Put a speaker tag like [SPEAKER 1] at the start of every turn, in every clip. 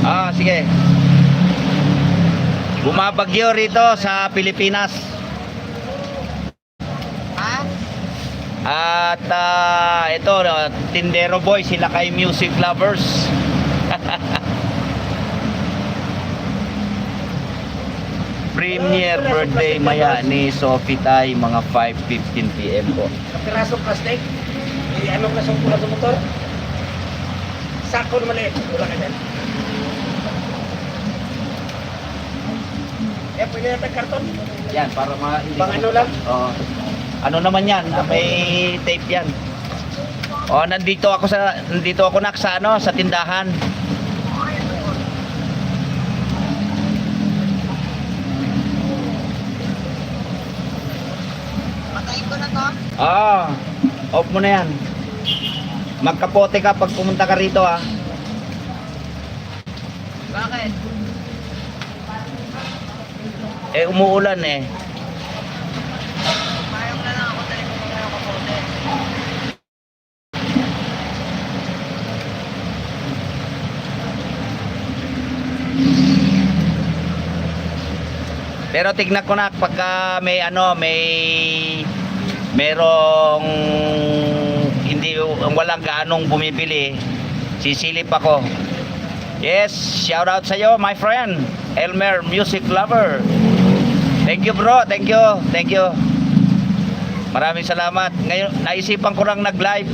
[SPEAKER 1] Ah, sige. Bumabagyo rito sa Pilipinas.
[SPEAKER 2] Ha?
[SPEAKER 1] At ito, Tindero Boy, sila kay music lovers. Premier birthday maya ni Sophie Tay, mga 5:15 PM po.
[SPEAKER 2] Kapirasong plastic. Ano ka sa pula sa motor? Sako na maliit. Wala ka dyan. Pwede natin karton.
[SPEAKER 1] Yan, para
[SPEAKER 2] Pang ano lang?
[SPEAKER 1] Oo. Ano naman yan? May tape yan. Oh, nandito ako nak sa ano, sa tindahan.
[SPEAKER 2] Patayin ko na to.
[SPEAKER 1] Ah, off mo na yan. Magkapote ka pag pumunta ka rito, ah.
[SPEAKER 2] Bakit?
[SPEAKER 1] Eh, umuulan eh.
[SPEAKER 2] Mayroon na lang ako tayo kung mayroon kapote.
[SPEAKER 1] Pero tignan ko na pagka may ano, merong hindi walang gaanong bumibili, sisilip ako. Yes, shout out sa iyo, my friend, Elmer Music Lover. Thank you, bro. Thank you. Thank you. Maraming salamat. Ngayon naisipan ko lang nag-live.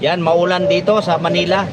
[SPEAKER 1] Yan, maulan dito sa Manila.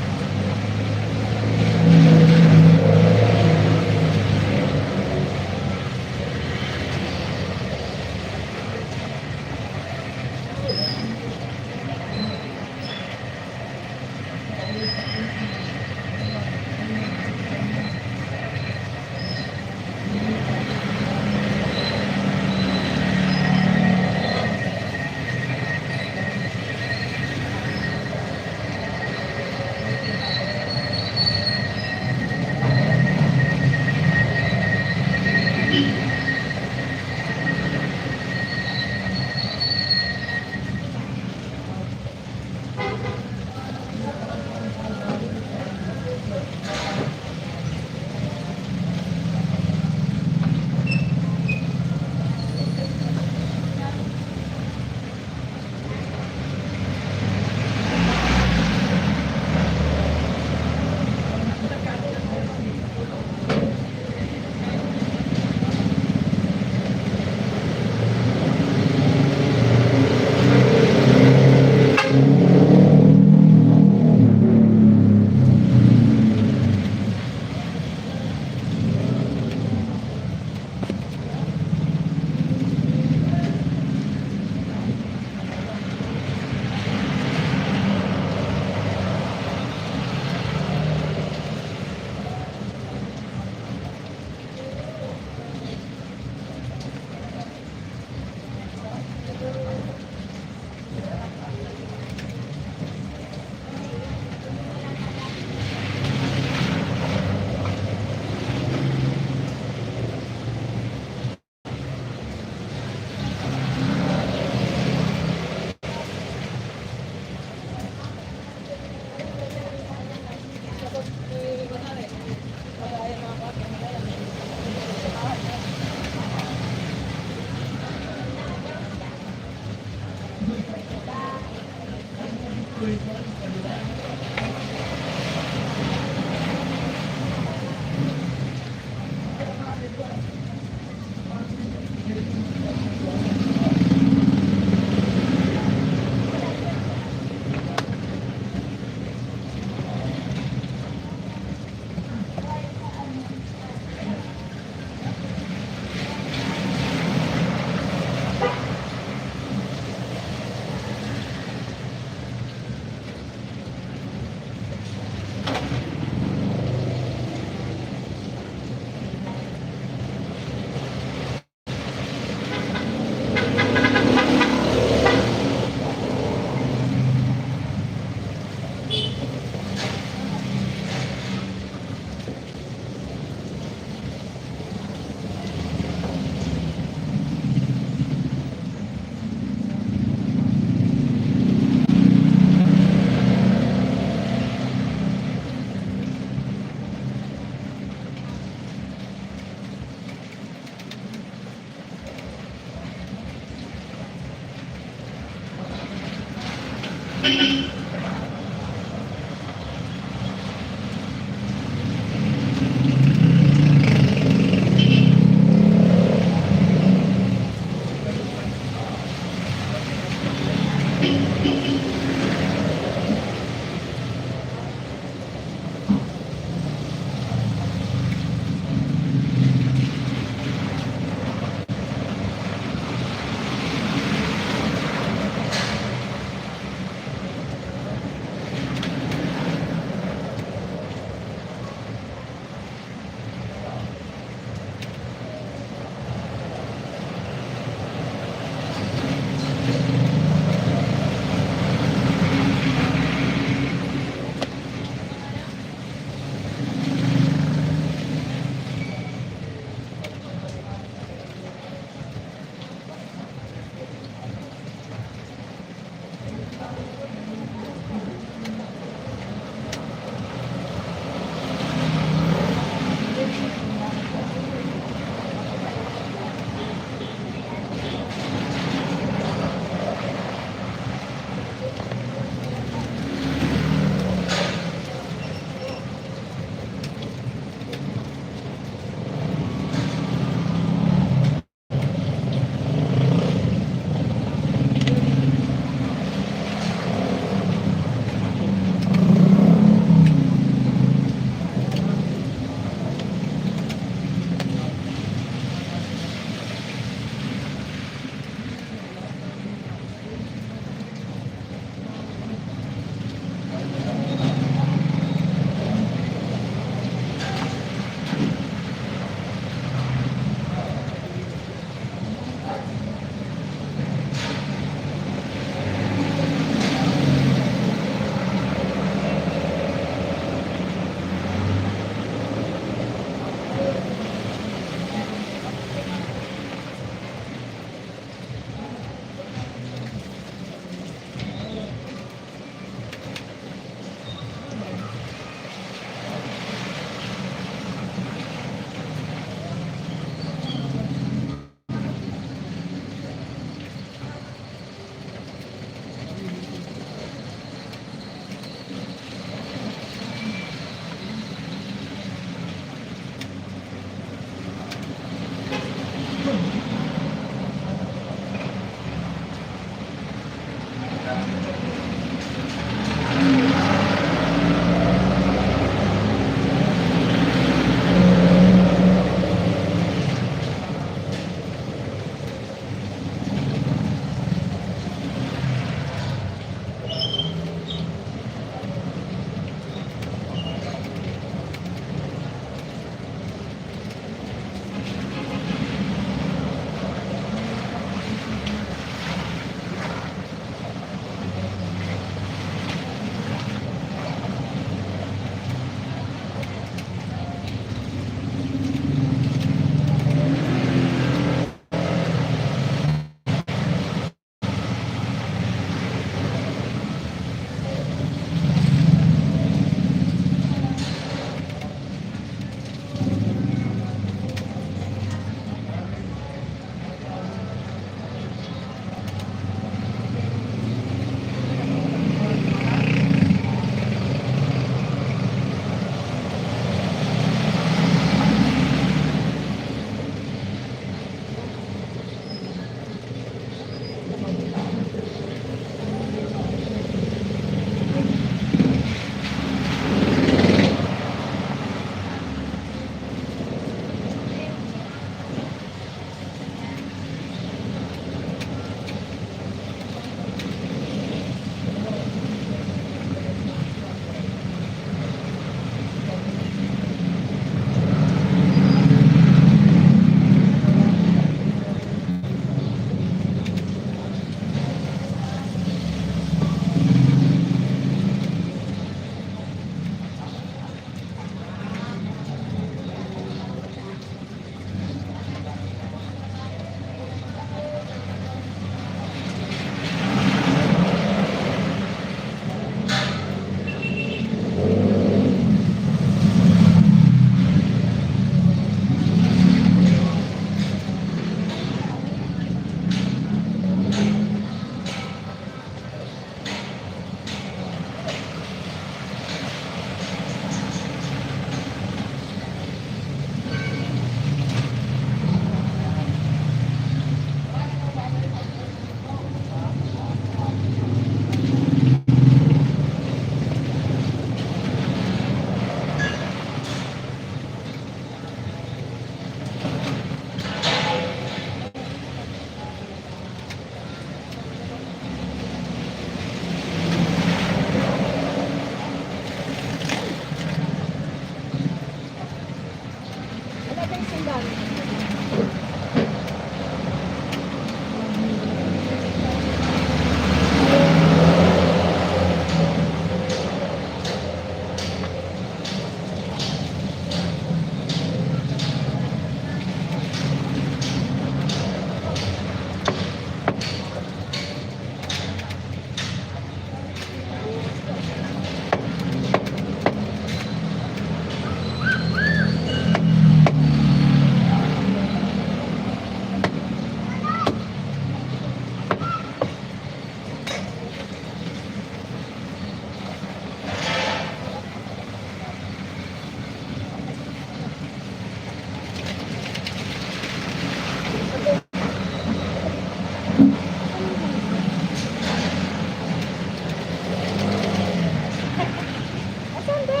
[SPEAKER 3] Asan ba?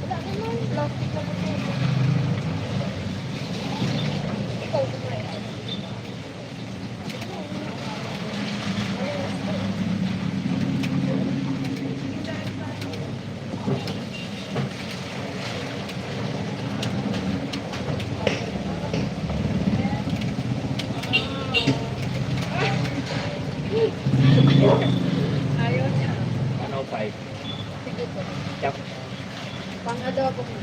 [SPEAKER 3] Wala naman. Plastic na po. Ikaw, kumain. Ayaw niya.
[SPEAKER 2] 105.
[SPEAKER 3] Sige po.
[SPEAKER 2] Chop.
[SPEAKER 3] Pang-adobo mo.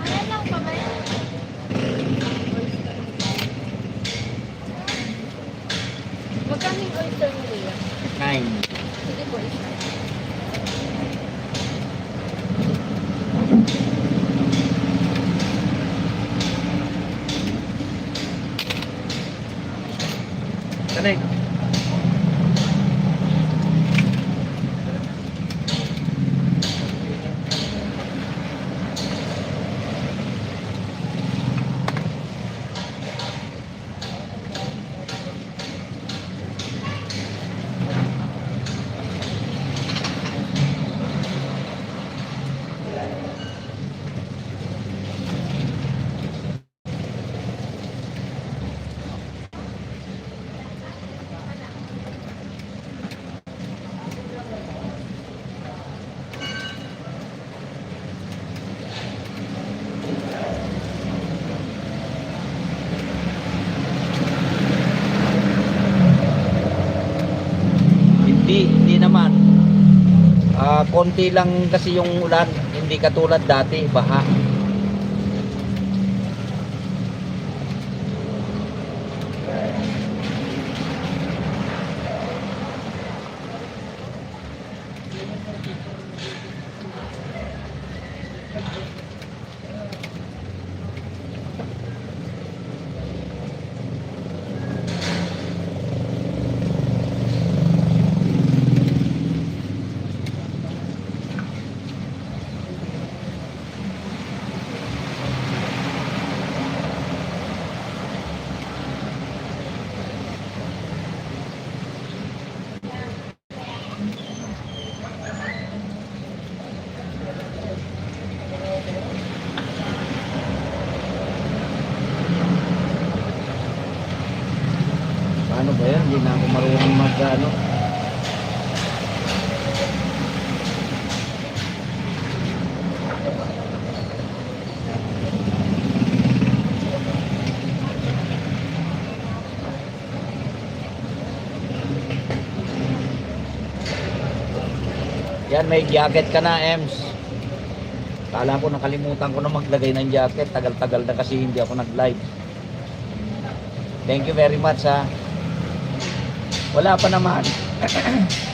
[SPEAKER 3] Ano lang pa ba yun? Magkano yung oyster mo, Lea?
[SPEAKER 2] 9.
[SPEAKER 3] Sige po, isa.
[SPEAKER 2] Tanay.
[SPEAKER 1] Hindi naman. Konti lang kasi yung ulan, hindi katulad dati, baha. Paano ba yan? Hindi na ako marunong mag-ano. Yan, may jacket ka na, Ems. Kala ko nakalimutan ko na maglagay ng jacket. Tagal-tagal na kasi hindi ako nag-live. Thank you very much, ha. Wala pa naman.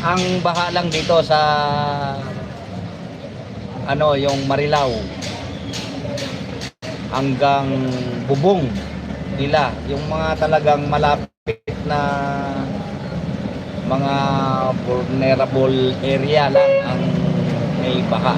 [SPEAKER 1] Ang baha lang dito sa yung Marilao hanggang bubong nila, yung mga talagang malapit na mga vulnerable area lang ang may baha.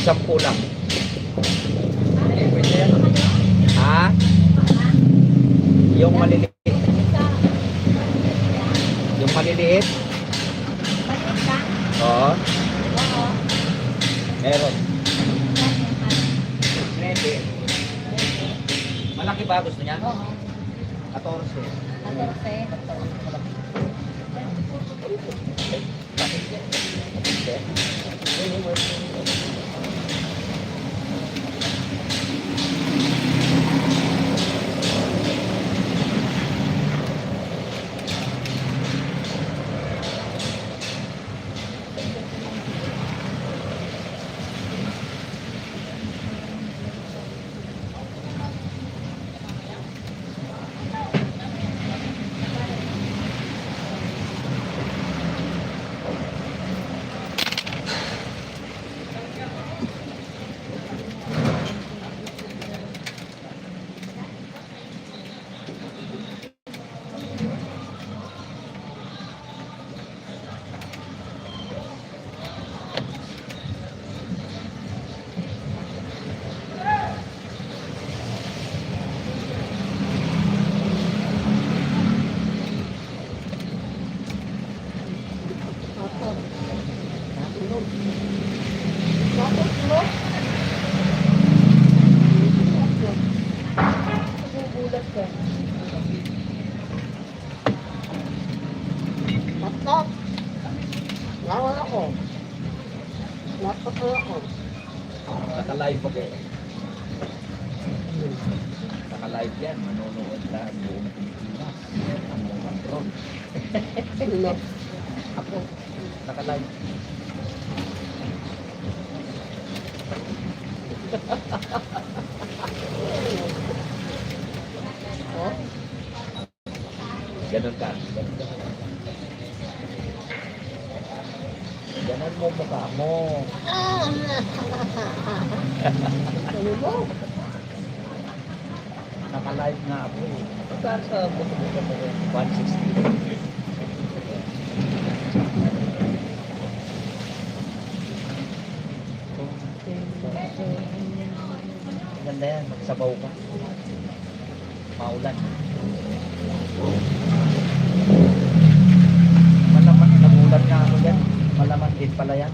[SPEAKER 1] 10 lang. Ha? Yung maliliit. Yung maliliit?
[SPEAKER 3] Maliit ka?
[SPEAKER 1] Oo.
[SPEAKER 3] Oo.
[SPEAKER 1] Meron. Pwede. Malaki ba gusto niya?
[SPEAKER 3] Oo.
[SPEAKER 1] 14.
[SPEAKER 3] 14. Nagugulat ka. Laptop. Nawala ko. Laptop na ako.
[SPEAKER 1] Naka-live ako. Naka-live yan. Manonood na ang buong Pilipinas. Ang mga control.
[SPEAKER 3] Sino?
[SPEAKER 1] Ako. Naka-live.
[SPEAKER 3] Oh?
[SPEAKER 1] Ganun ka. Ganun mo mukha mo.
[SPEAKER 3] Ano mo?
[SPEAKER 1] Naka-live nga ako. Pagkaan sa buto-buto mo 160. Ganda yan, magsabaw ka. Maulan. Malaman, nagulat nga ako yan. Malaman din pala yan.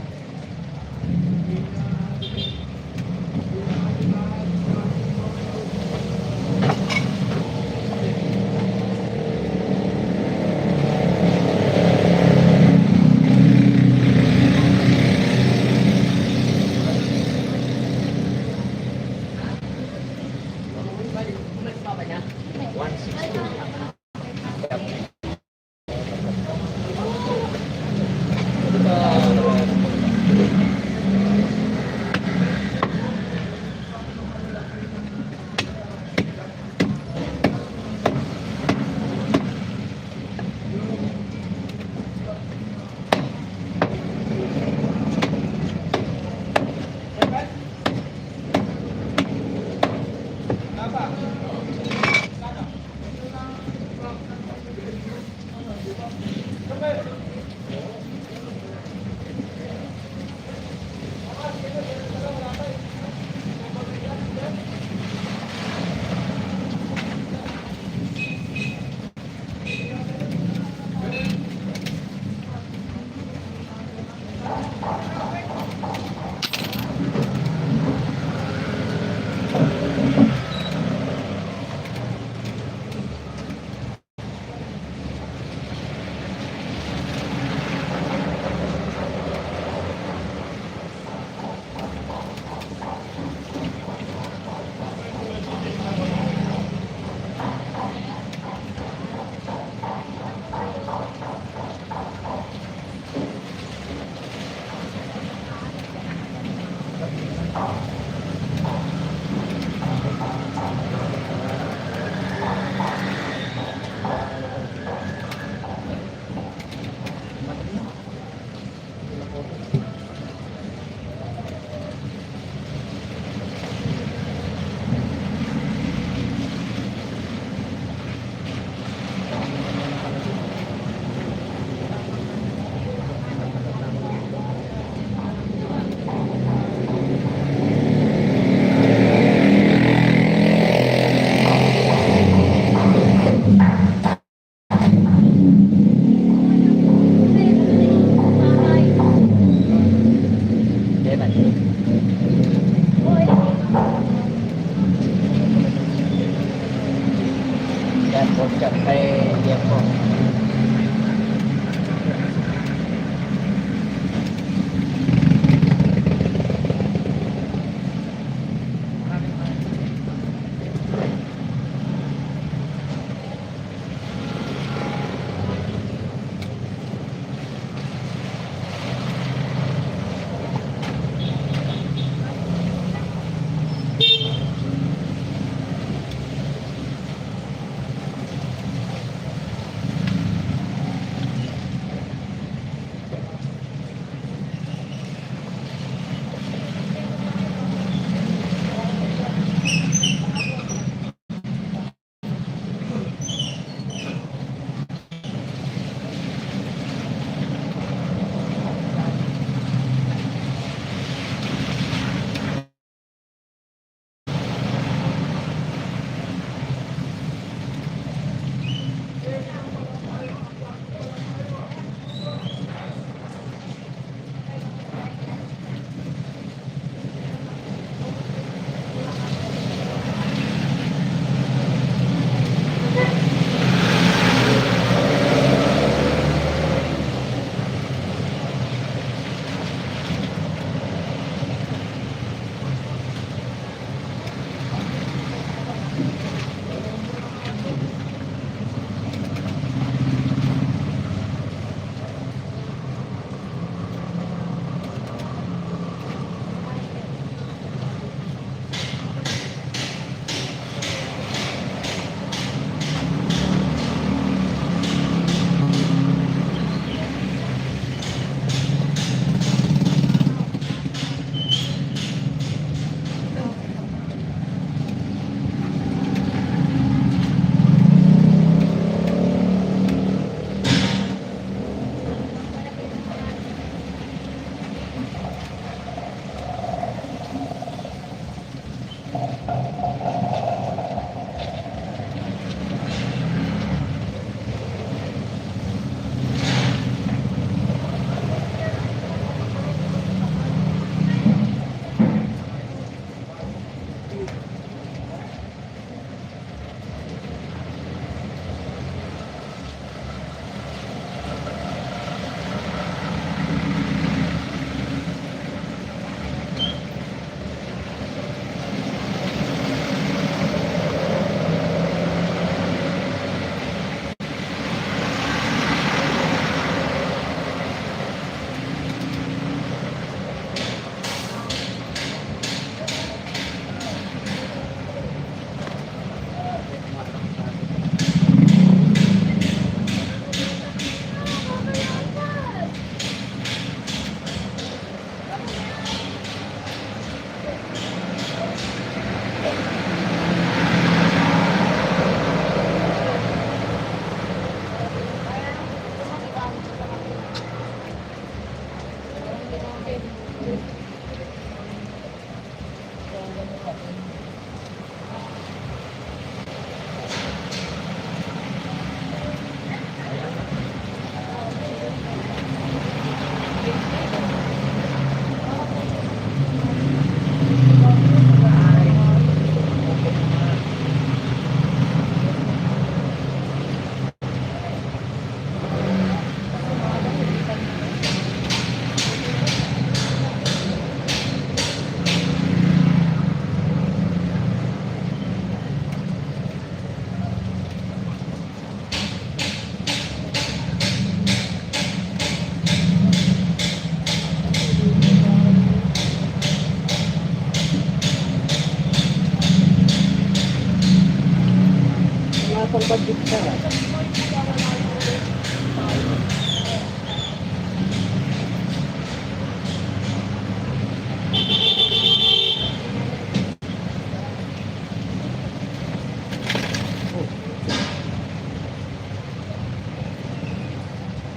[SPEAKER 2] pang budget ka.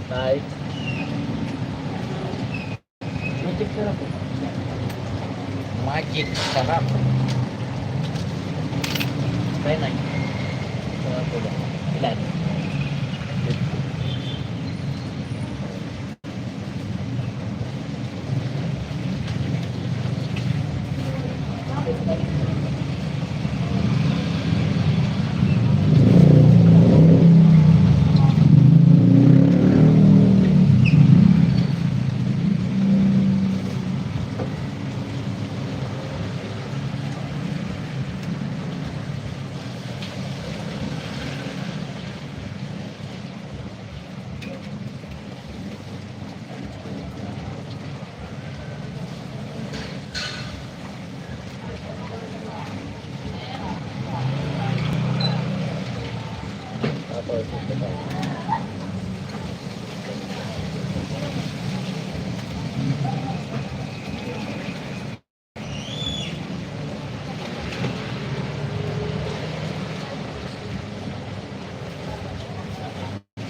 [SPEAKER 1] Tay.
[SPEAKER 2] Budget ka lang po.
[SPEAKER 1] Magic sarap. Try na. Sarap po ba? Ilan?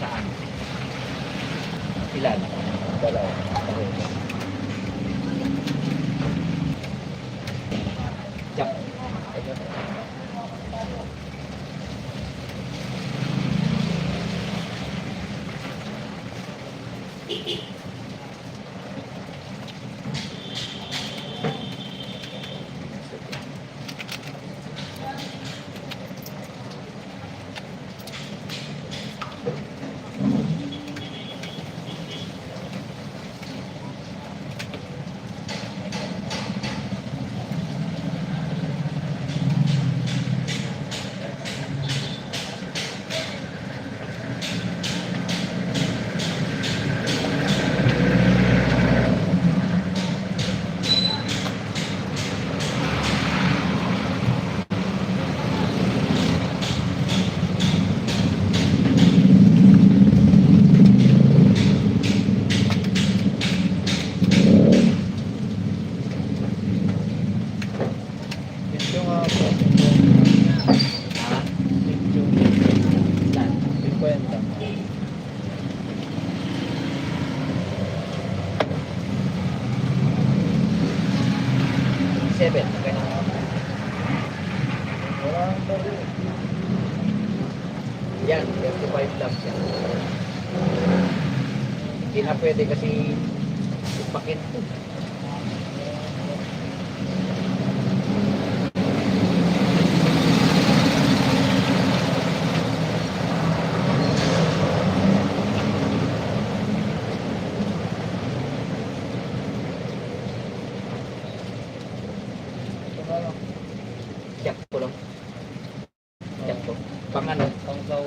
[SPEAKER 1] Saan? Ilan? Dalawa. Jump.
[SPEAKER 2] Ito nga po.
[SPEAKER 1] Ha?
[SPEAKER 2] Ito.
[SPEAKER 1] Ilan?
[SPEAKER 2] 50.
[SPEAKER 1] 7. Ganyan.
[SPEAKER 2] Walang bali.
[SPEAKER 1] Yan, 35 lang siya. Hindi na pwede kasi ipakit to. Check ko lang. Check ko. Pang ano?
[SPEAKER 2] Pang saw.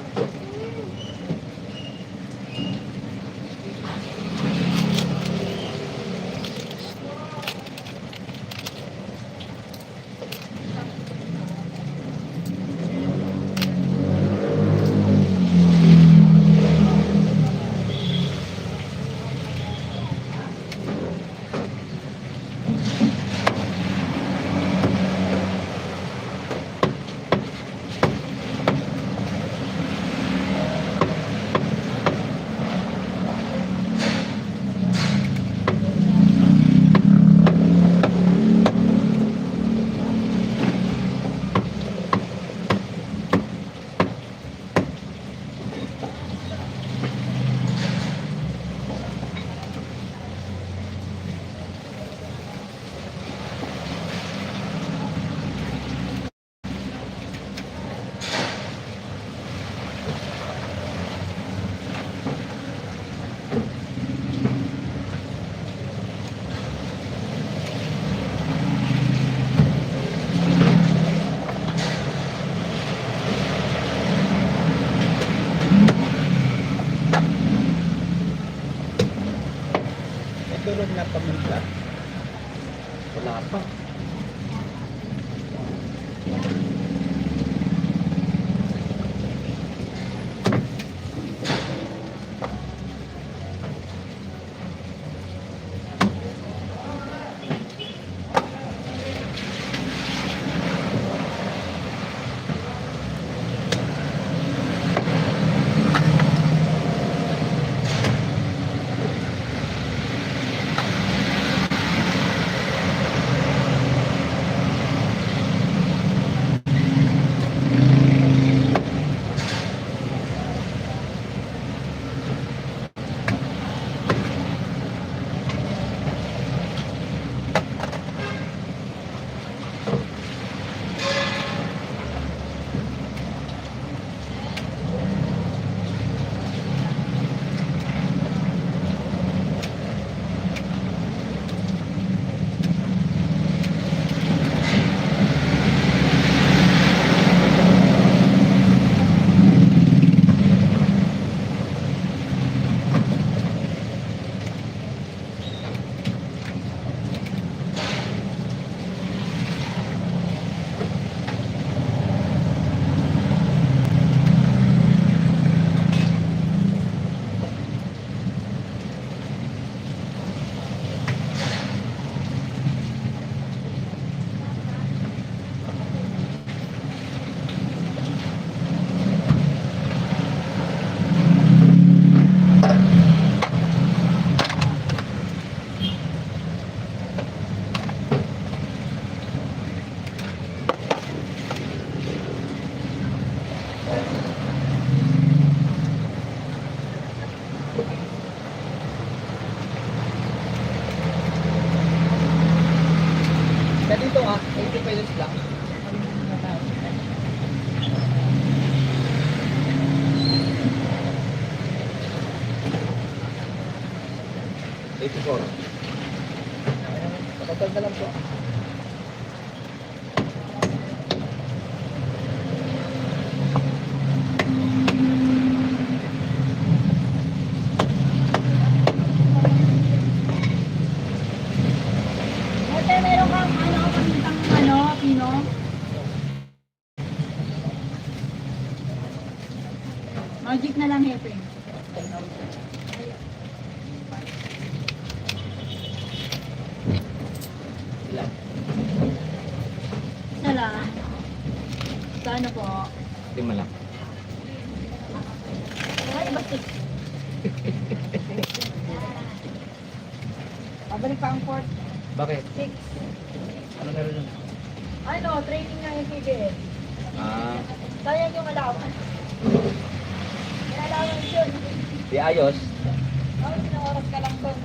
[SPEAKER 1] 24.
[SPEAKER 2] Pagkagal na lang po.
[SPEAKER 3] Ate, meron kang ano, pamintang ano, pino? Magic na lang, Hepe.
[SPEAKER 1] Ilan?
[SPEAKER 3] Isa lang. Kano po?
[SPEAKER 1] 5 lang.
[SPEAKER 3] Ay, bakit? Pabalik pa ang port.
[SPEAKER 1] Bakit?
[SPEAKER 3] 6.
[SPEAKER 1] Ano meron yun?
[SPEAKER 3] Ano, training ng PBL.
[SPEAKER 1] Ah,
[SPEAKER 3] Sayang yung allowance. May allowance yun.
[SPEAKER 1] di ayos.
[SPEAKER 3] Oh, sinang oras ka lang doon.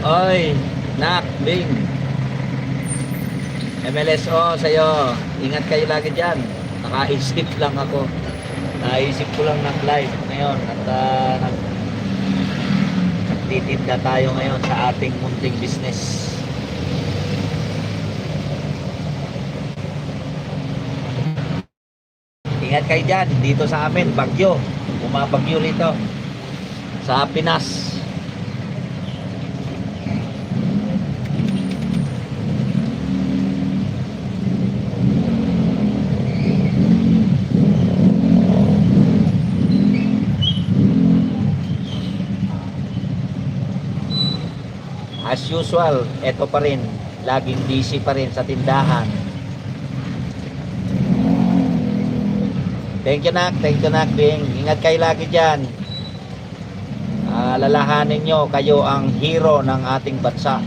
[SPEAKER 1] Oy, Nak, Bing. MLSO sa'yo. Ingat kayo lagi dyan. Nakaisip lang ako. Naisip ko lang ng live ngayon. At nagtitinda tayo ngayon sa ating munting business. Ingat kayo dyan. Dito sa amin, bagyo. Bumabagyo rito. Sa Pinas. As usual, eto pa rin. Laging busy pa rin sa tindahan. Thank you, Nak. Thank you, Nak, Bing. Ingat kayo lagi dyan. Lalahanin nyo, kayo ang hero ng ating bansa.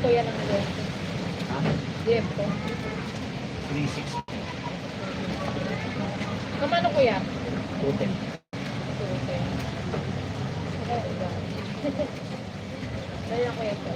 [SPEAKER 3] kuya ng jeep?
[SPEAKER 1] Ha?
[SPEAKER 3] Jeep ko.
[SPEAKER 1] 360.
[SPEAKER 3] Kamano kuya?
[SPEAKER 1] Putin.
[SPEAKER 3] Okay. Kaya kuya po.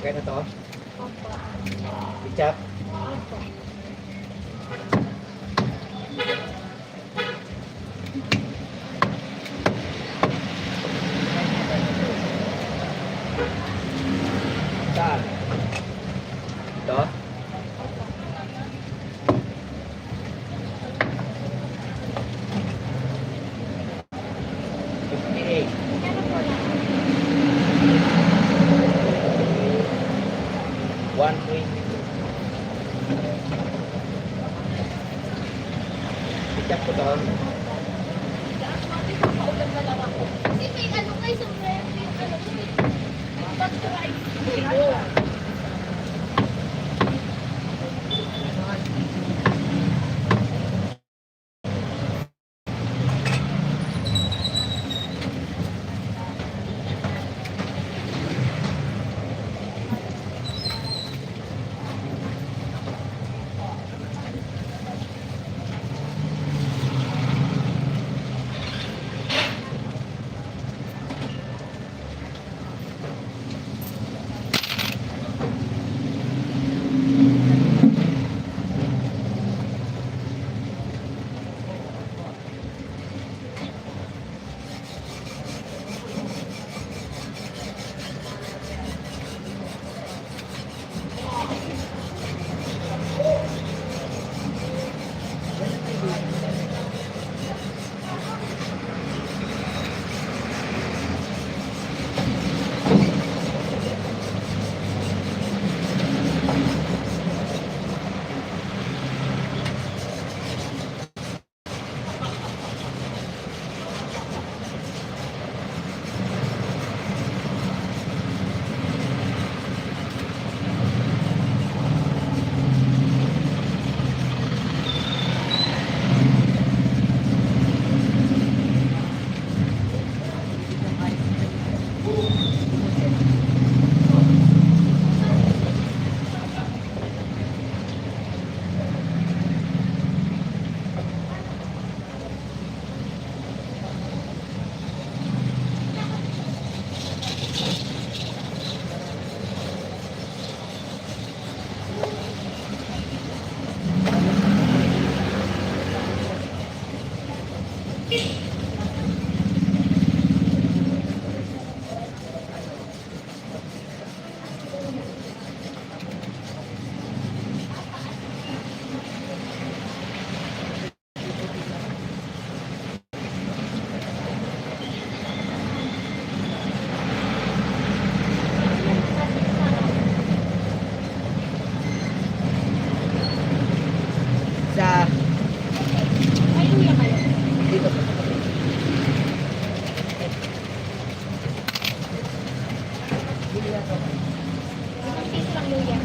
[SPEAKER 1] Okay na to?
[SPEAKER 3] Opo.
[SPEAKER 1] Ketchup?
[SPEAKER 3] Opo.
[SPEAKER 1] Saan? Ito? $58.
[SPEAKER 3] Ano po lang?
[SPEAKER 1] 120. Ketchup ko to?
[SPEAKER 3] Paulan na lang ako. Kasi may ano kayo sa friend, yung ano ko eh. Pag-try. Ay, luya kayo.
[SPEAKER 2] dito.
[SPEAKER 3] Isang piso lang luya.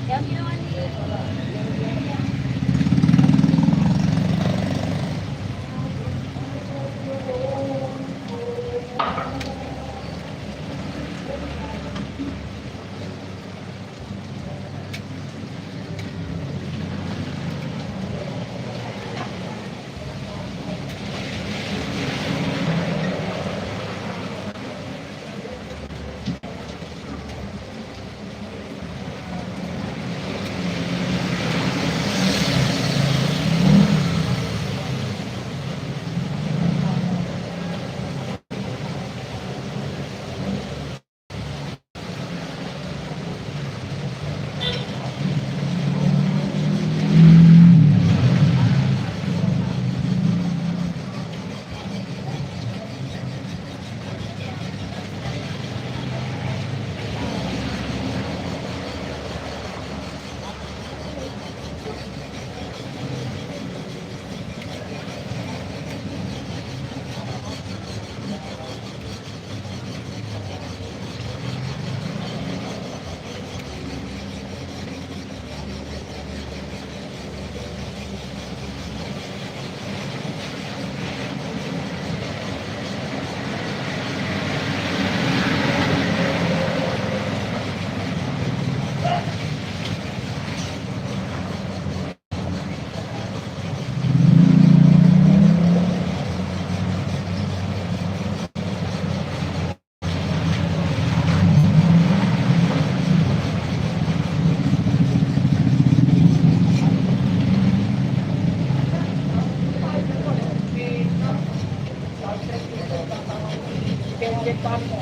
[SPEAKER 3] Kaya ginawa ni...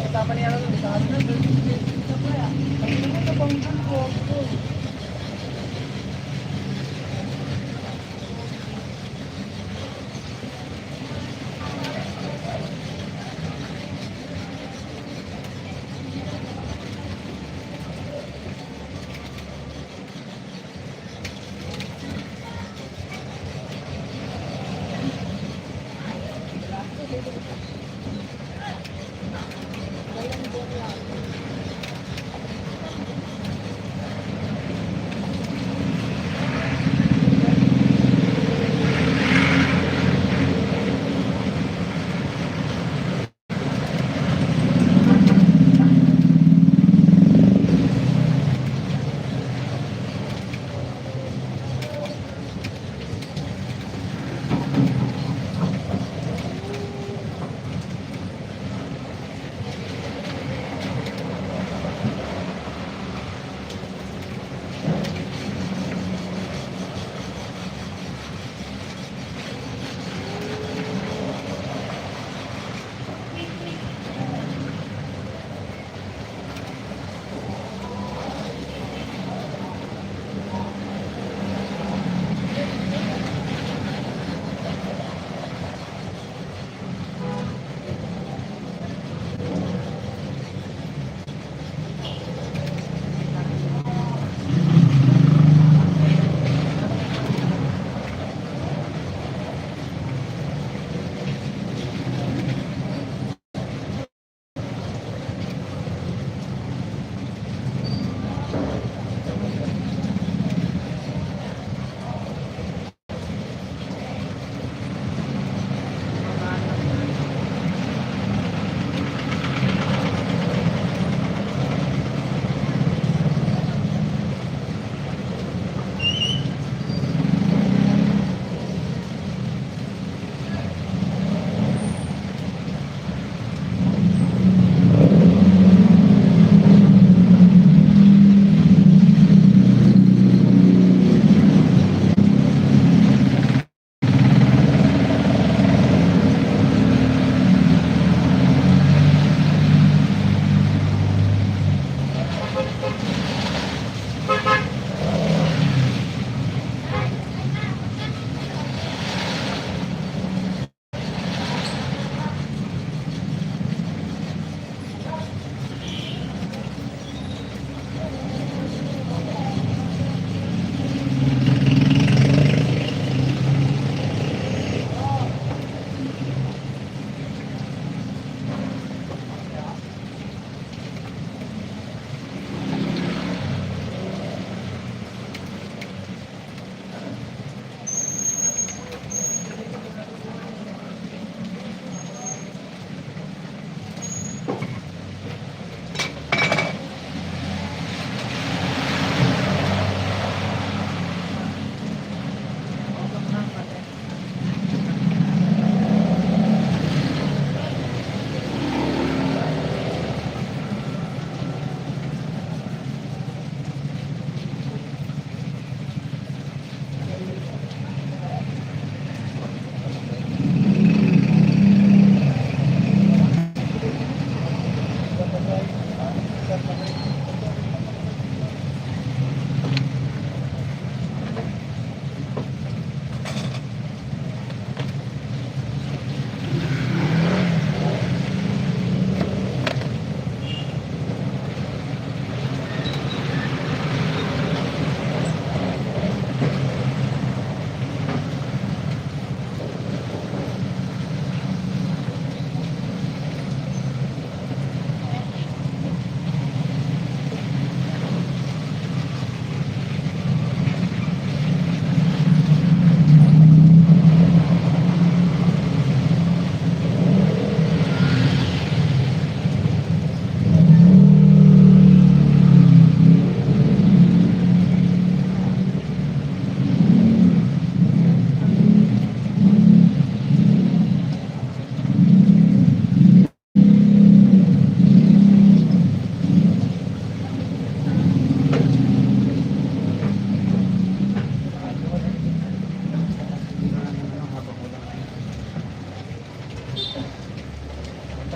[SPEAKER 2] Kasama niya lang sa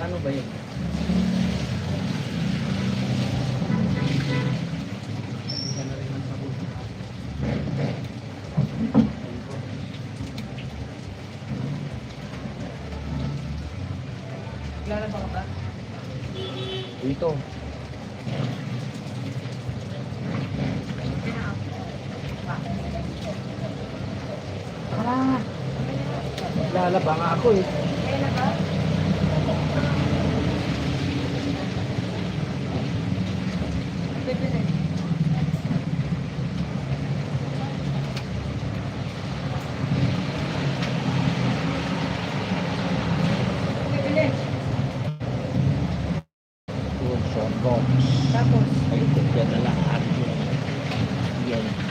[SPEAKER 2] Paano ba yun? Hindi na rin ang sabon. Lalaba ka ba?
[SPEAKER 1] Dito.
[SPEAKER 2] Ah! Lalaba nga ako eh.
[SPEAKER 1] Short box.
[SPEAKER 3] Tapos,
[SPEAKER 1] Ay, yan na lang. Yan.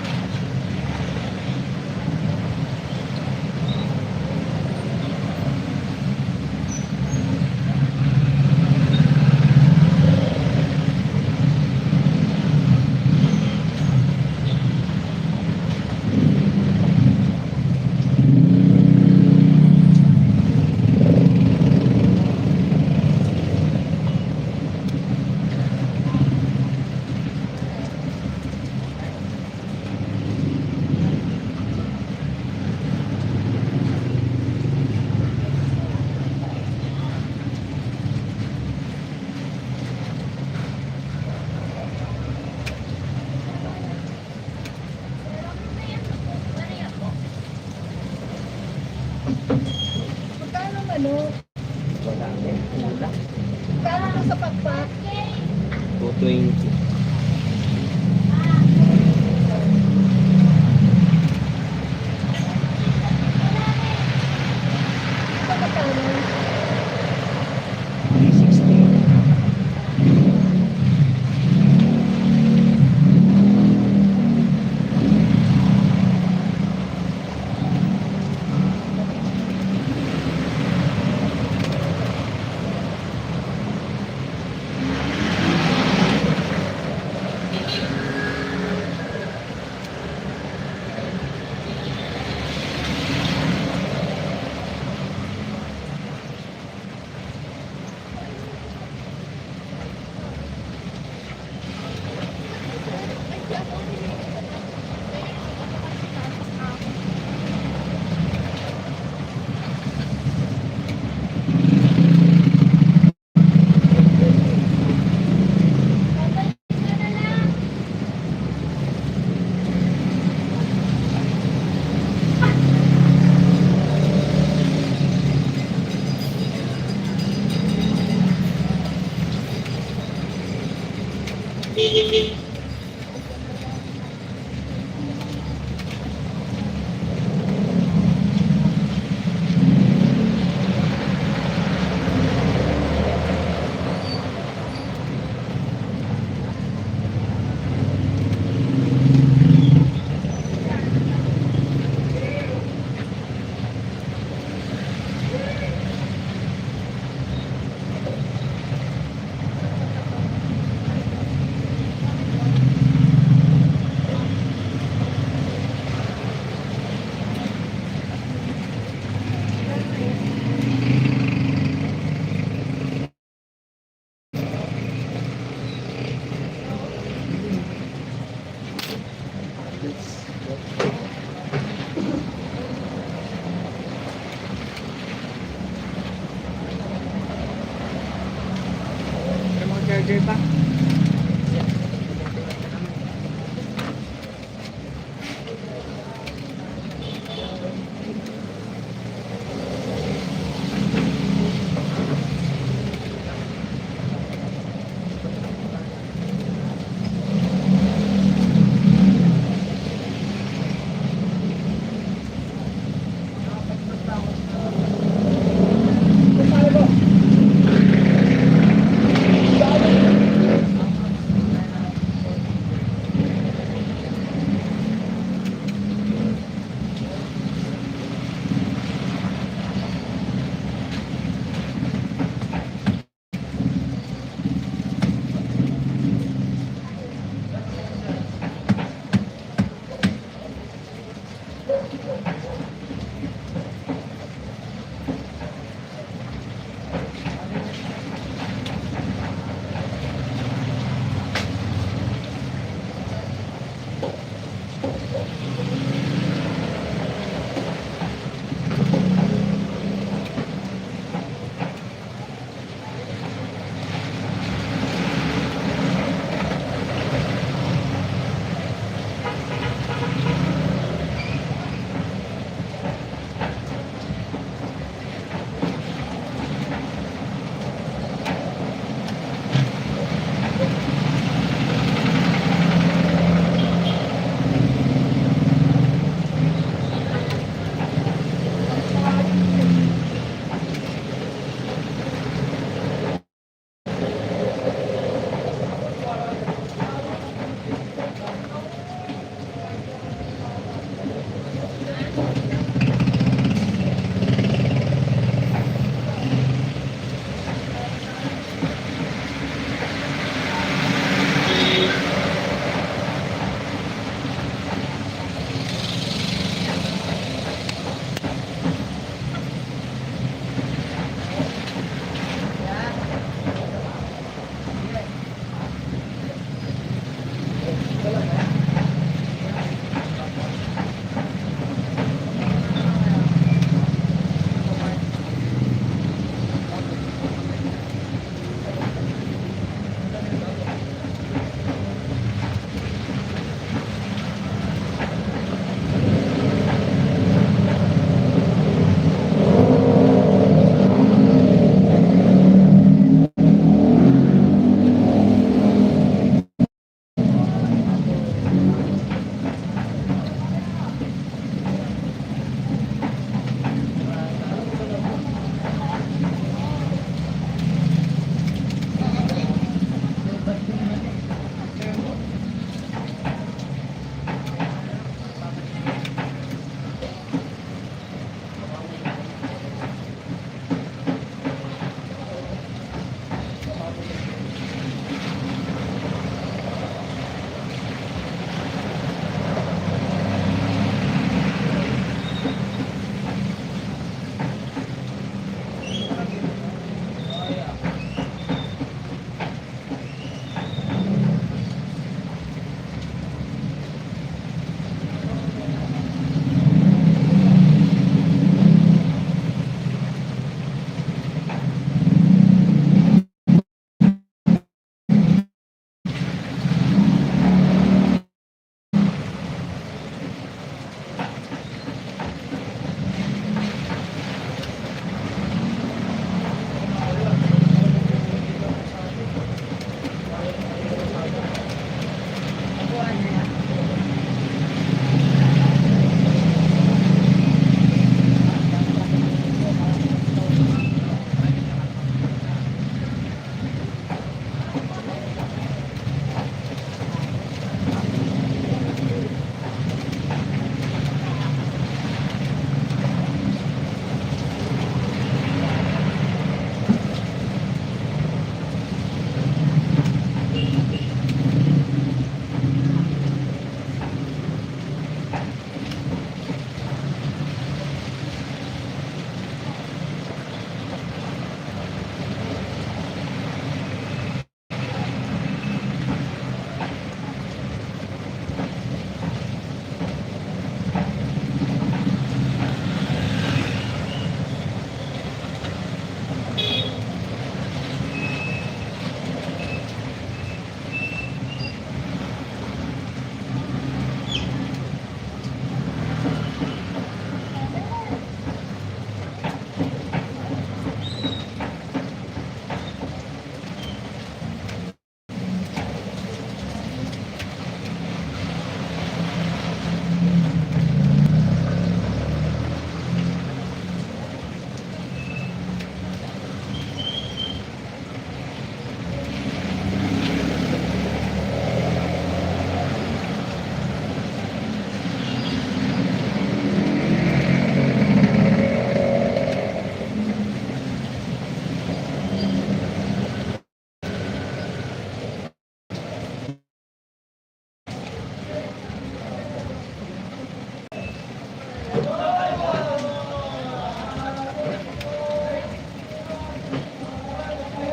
[SPEAKER 3] magkano ano?
[SPEAKER 2] Wala. Wala.
[SPEAKER 3] Magkano lang sa pakpak?
[SPEAKER 2] 220.
[SPEAKER 3] Ito magkano?
[SPEAKER 2] 360. May mga charger pa?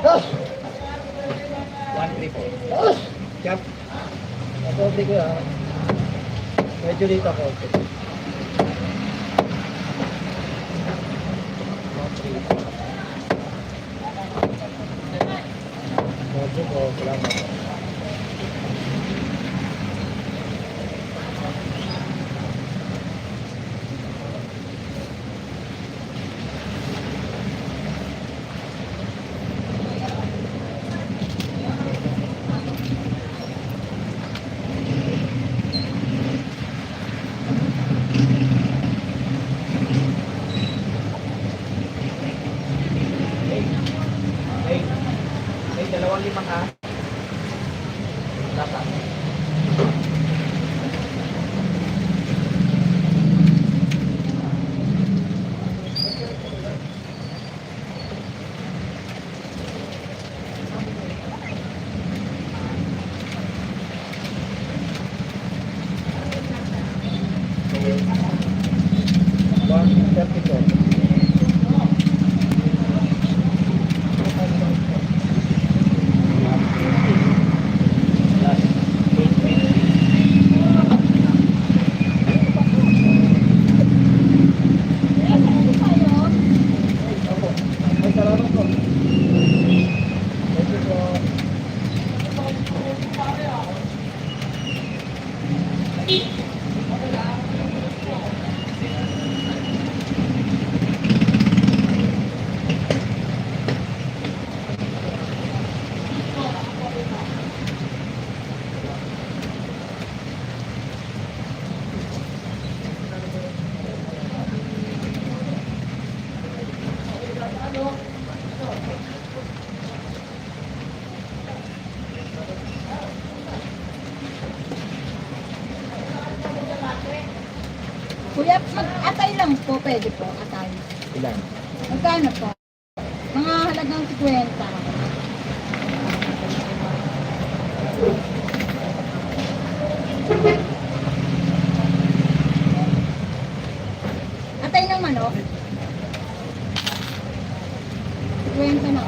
[SPEAKER 2] 134. Jump. Napobre ko ha. Medyo dito ako. Medyo ko, salamat. Ay, 2-5 ha. Dapat.
[SPEAKER 4] Kuya, mag-atay lang po, pwede po, atay.
[SPEAKER 2] Ilan?
[SPEAKER 4] Magkano po? Mga halagang 50. Atay ng manok? 50 na.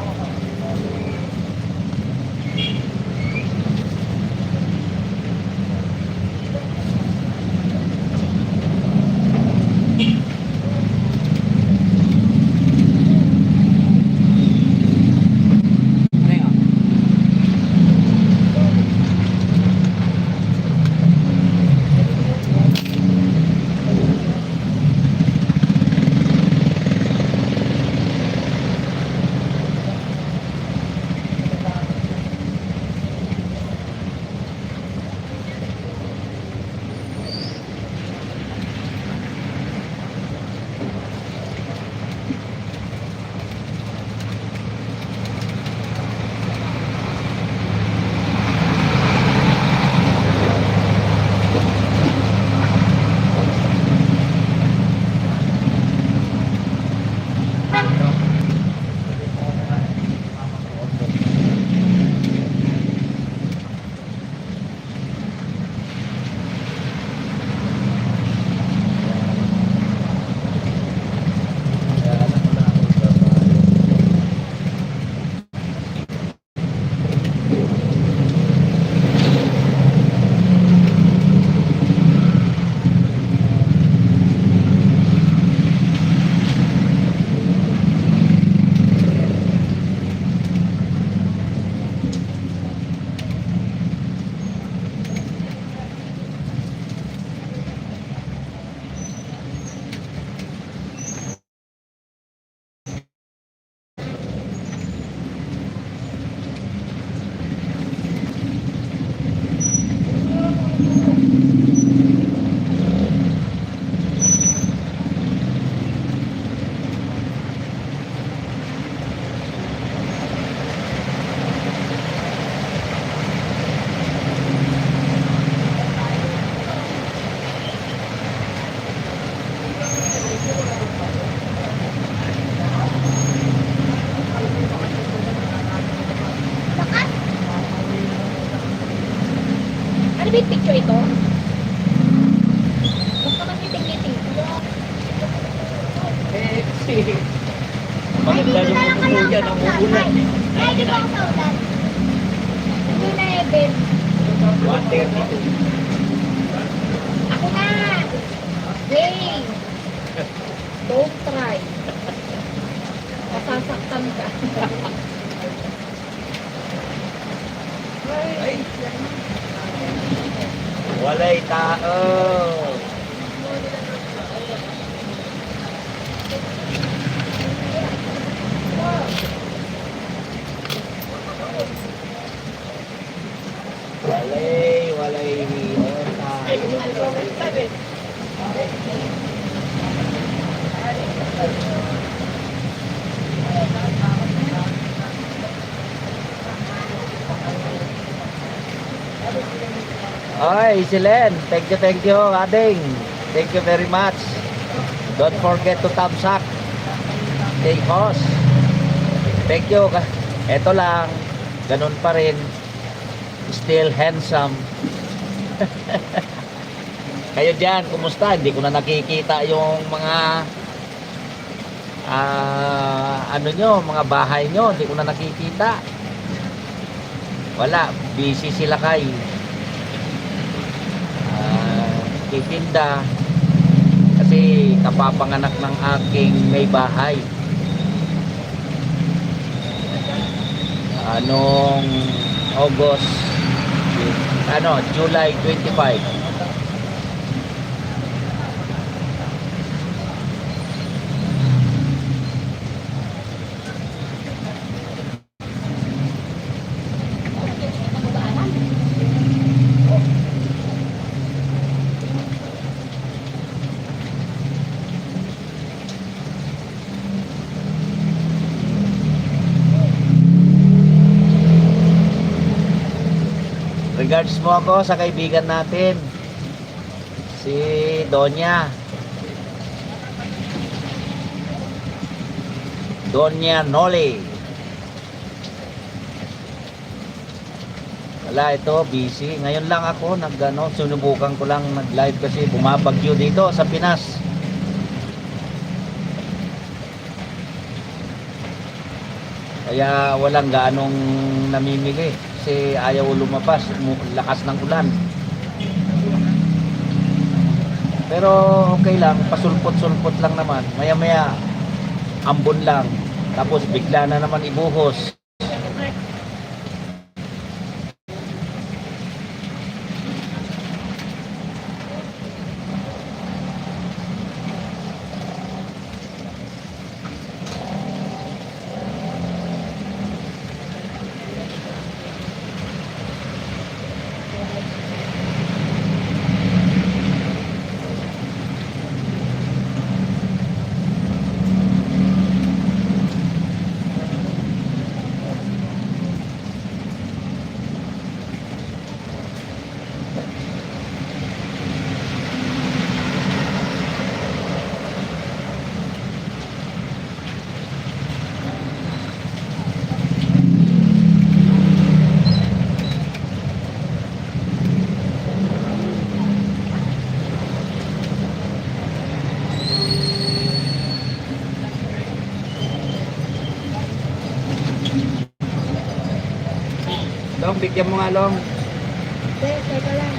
[SPEAKER 3] big picture ito? Huwag ka mag-meeting-meeting.
[SPEAKER 2] Maganda yung yan ang uulan.
[SPEAKER 3] Ay, di ba ang saudan? Hindi na, Eben.
[SPEAKER 2] 132.
[SPEAKER 3] Ako na! Hey! Don't try. Masasaktan ka.
[SPEAKER 2] Ay. Walay tao. Walay hiyota. Ay, Silen, thank you, Ading. Thank you very much. Don't forget to thumbs up. Stay host. Thank you. Eto lang, ganun pa rin. Still handsome. Kayo dyan, kumusta? Hindi ko na nakikita yung mga ano nyo, mga bahay nyo. Hindi ko na nakikita. Wala, busy sila kay titinda kasi kapapanganak ng aking may bahay anong July 25. Regards mo ako sa kaibigan natin si Donya Noli. Wala, ito busy. Ngayon lang ako sinubukan ko lang nag-live kasi bumabagyo dito sa Pinas. Kaya walang gaanong namimili kasi ayaw lumabas, lakas ng ulan. Pero okay lang, pasulpot-sulpot lang naman. Maya-maya ambon lang. Tapos bigla na naman ibuhos. Long, bigyan mo nga, Long.
[SPEAKER 3] Teka lang.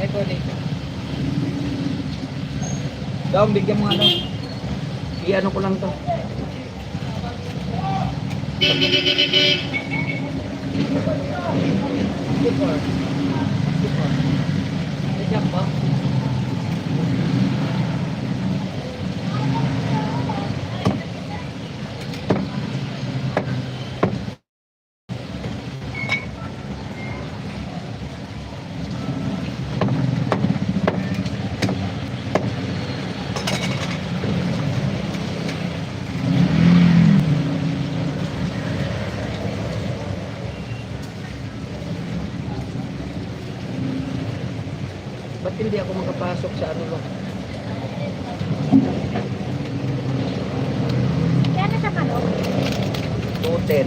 [SPEAKER 2] Ito, dito. Dong, bigyan mo ano. I-ano ko lang to. Super. Super. Bigyan ba? Ba't hindi ako makapasok sa ano lo?
[SPEAKER 3] Kaya nasa manok.
[SPEAKER 2] Hotel.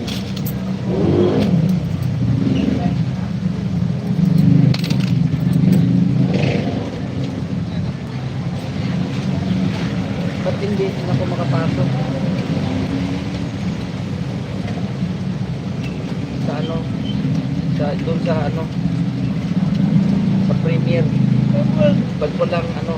[SPEAKER 2] Ba't hindi ako makapasok? Sa ano? Doon sa ano? Sa premier. Pag walang ano.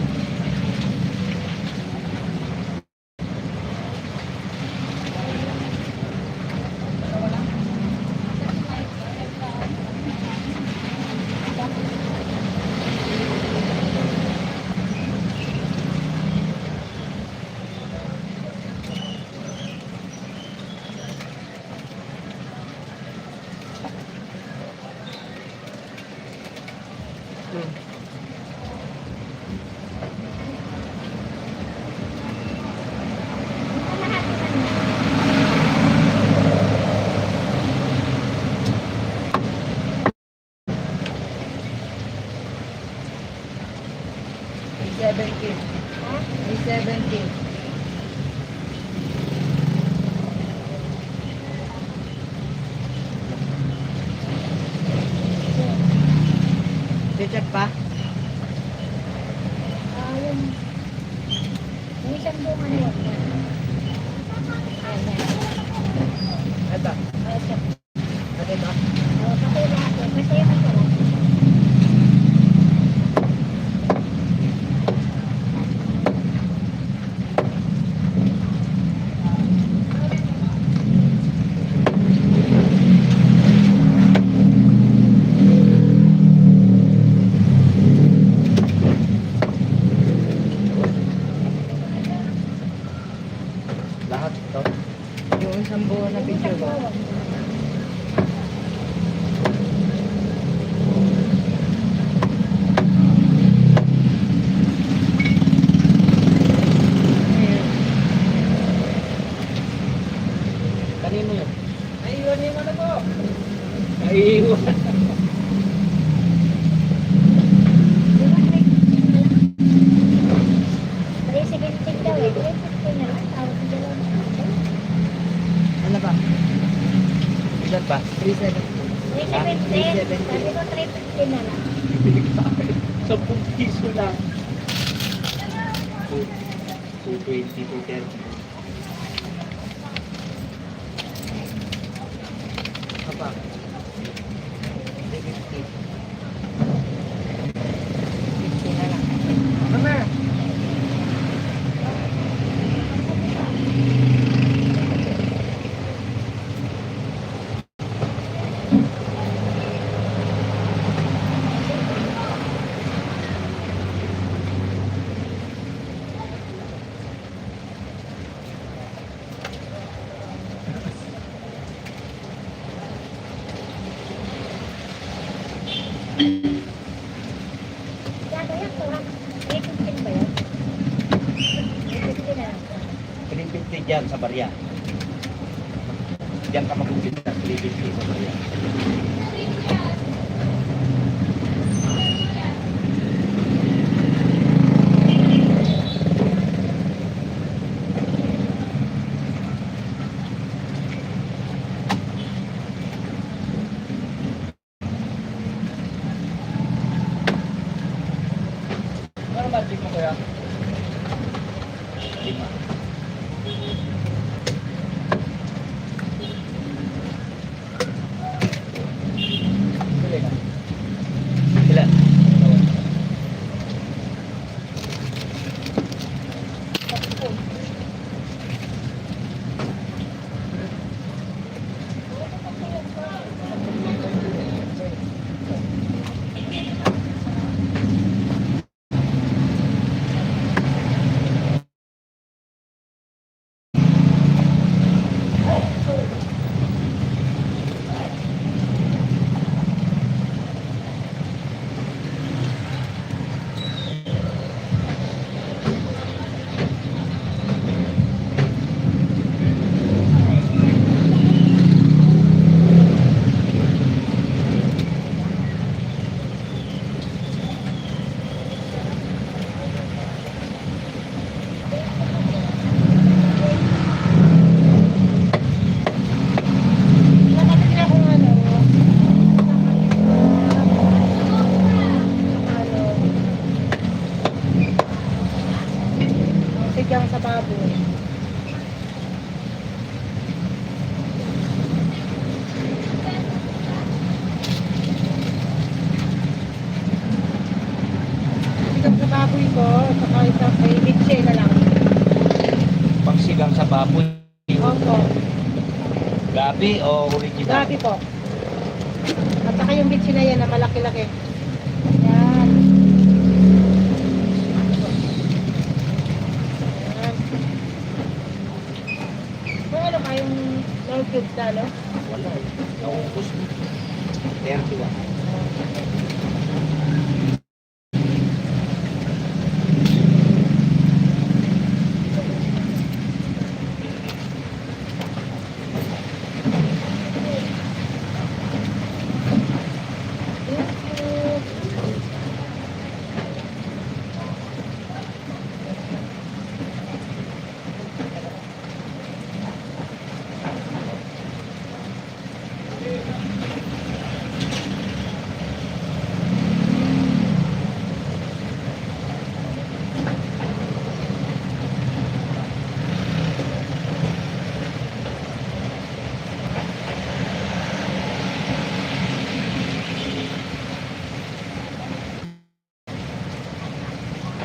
[SPEAKER 2] May 70. Check pa?
[SPEAKER 3] Yung isang bunga yun. Ayan, yan.
[SPEAKER 2] Ito.
[SPEAKER 3] Ito.
[SPEAKER 2] Ito ito.
[SPEAKER 3] Patay lahat yun. Masaya ka sarap.
[SPEAKER 2] Lahat ito.
[SPEAKER 4] Yung isang buwan na picture ba?
[SPEAKER 2] Kanino yun? Naiiwan yung ano mo. Naiiwan.
[SPEAKER 3] Di ba, 350 na lang? 370 daw eh. 350 na lang. Tawag ko dalawa.
[SPEAKER 2] Ano ba? Ilan ba? 370.
[SPEAKER 3] 370. Sabi ko 350 na lang.
[SPEAKER 2] 10 piso lang. 220, 230. Apa? 350. 50 na lang. Mama!
[SPEAKER 3] Lalo yan, 315 ba yun? 350 na lang.
[SPEAKER 1] 350 dyan sa barya. Diyan ka magkukita, 350 sa barya.
[SPEAKER 2] Ano ba tip mo kaya?
[SPEAKER 1] 5.
[SPEAKER 2] Bili ka.
[SPEAKER 1] Ilan?
[SPEAKER 3] Nakabili na akong ano. Sigang sa baboy. Sigang sa baboy ko, saka isang may mitse na lang.
[SPEAKER 1] Pangsigang sa baboy.
[SPEAKER 3] Opo,
[SPEAKER 1] Gabi o original?
[SPEAKER 3] gabi po. At saka yung mitse na yan na malaki-laki. Yan. Yan. Kung ano ka yung long cubes na, no?
[SPEAKER 1] Wala eh. Naubos mo. 31.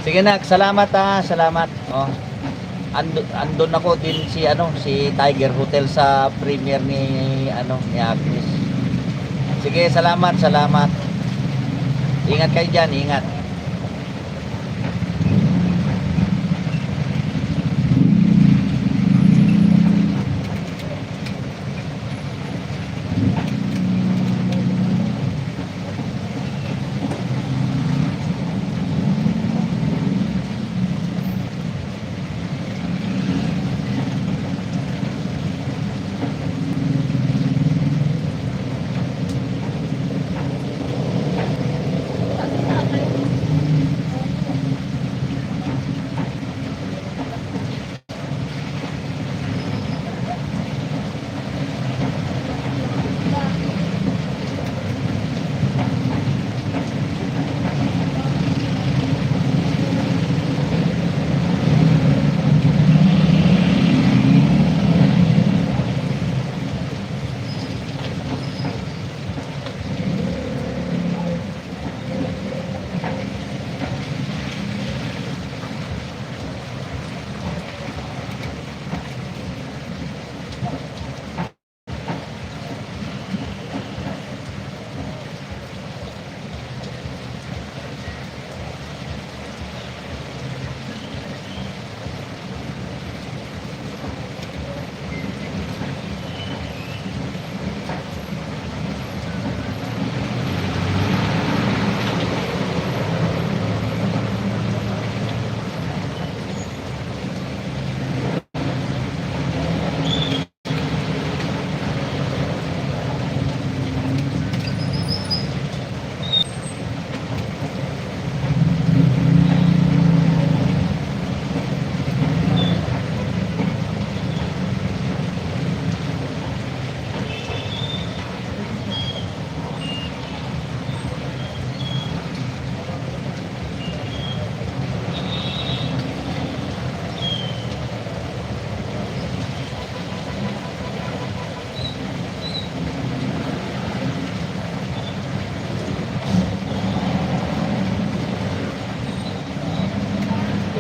[SPEAKER 1] Sige nak, salamat salamat. Oh. Andun ako din si si Tiger Hotel sa premiere ni ni Agnes. Sige, salamat, salamat. Ingat kayo diyan, ingat.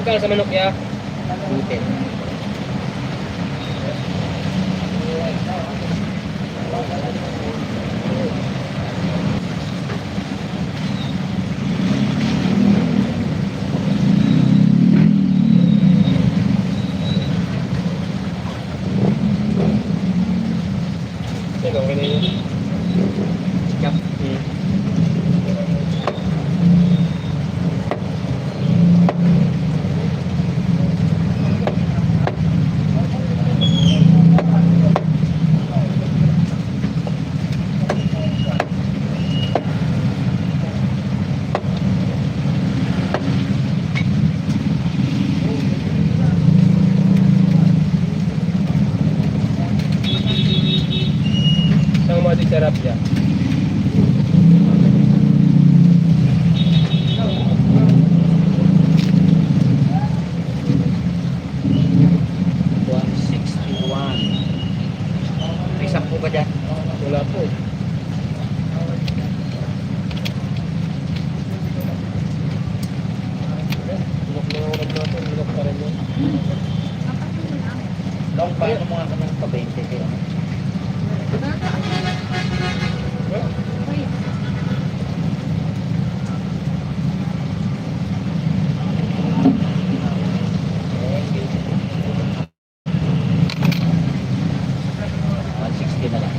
[SPEAKER 5] Magkano sa manok ya?
[SPEAKER 2] 210.
[SPEAKER 5] Sige, okay na yun.
[SPEAKER 2] Yup.
[SPEAKER 5] Isang mga di sarap ya.
[SPEAKER 2] May 10 ka dyan.
[SPEAKER 5] Wala po. Bulok na ako natin. Bulok pa rin yun.
[SPEAKER 2] Long, paano mo nga kami pa 20 kayo? Thank you. 160 na lang.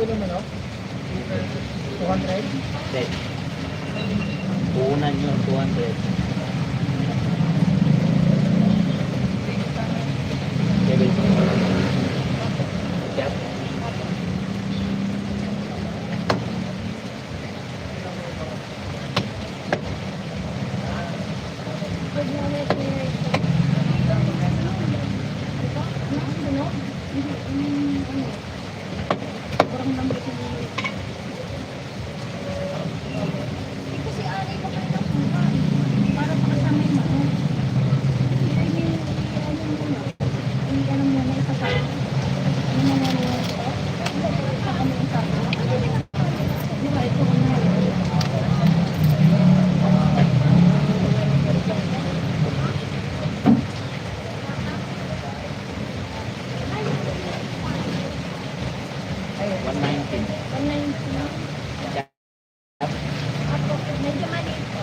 [SPEAKER 5] yung ano? 200?
[SPEAKER 2] Hindi. Puhunan yun, 200.
[SPEAKER 5] Kevin.
[SPEAKER 2] Yep.
[SPEAKER 3] Pag nalit niya ito. Ano? Hindi, ano? Parang lambot na yun. Kasi alay ko kayo ng sumpa. Para pakasama yung ano. Ay, may ano muna. Ay, ano muna ipasama. Ano muna muna ito? Sa ano yung sapa? Di ba ito na?
[SPEAKER 2] Ayun, 119.
[SPEAKER 3] 190.
[SPEAKER 2] Yep.
[SPEAKER 3] Ako, medyo maliit po.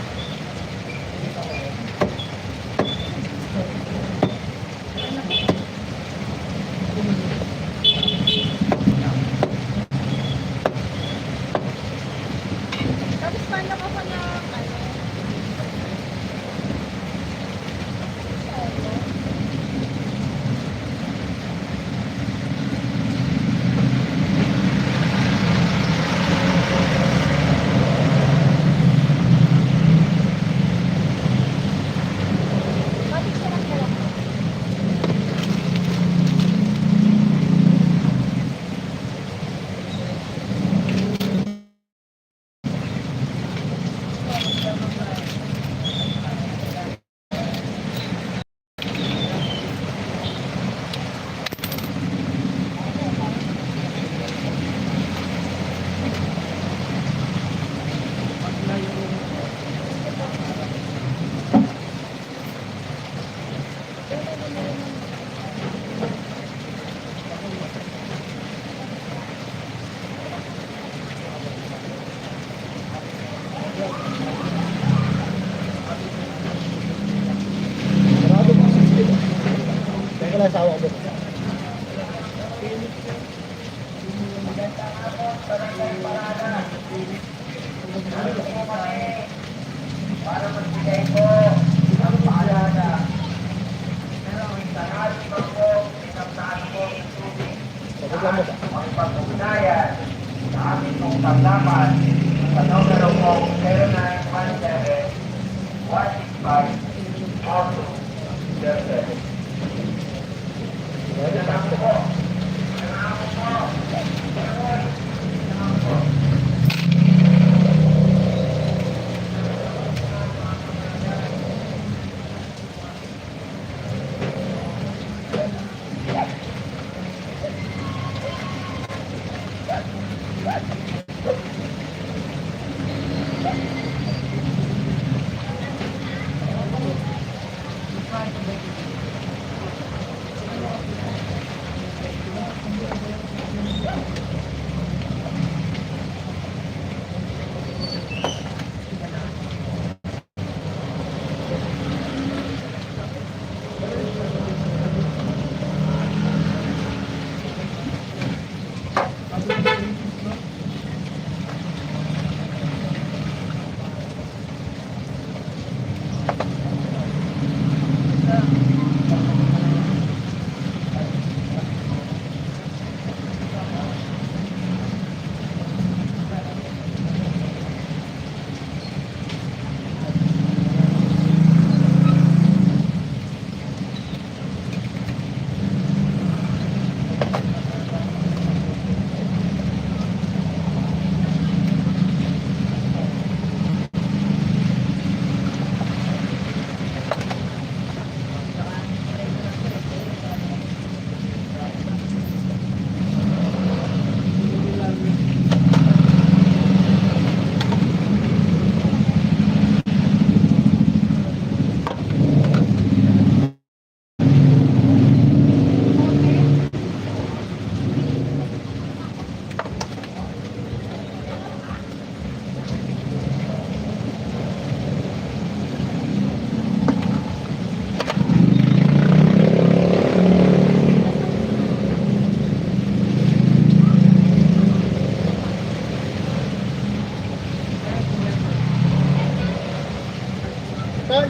[SPEAKER 3] Tapos paano ka pa na, ano? Bakit siya lang dala?
[SPEAKER 5] Marami pa 60. Teka lang, sawa ko. Pagkakamo ba?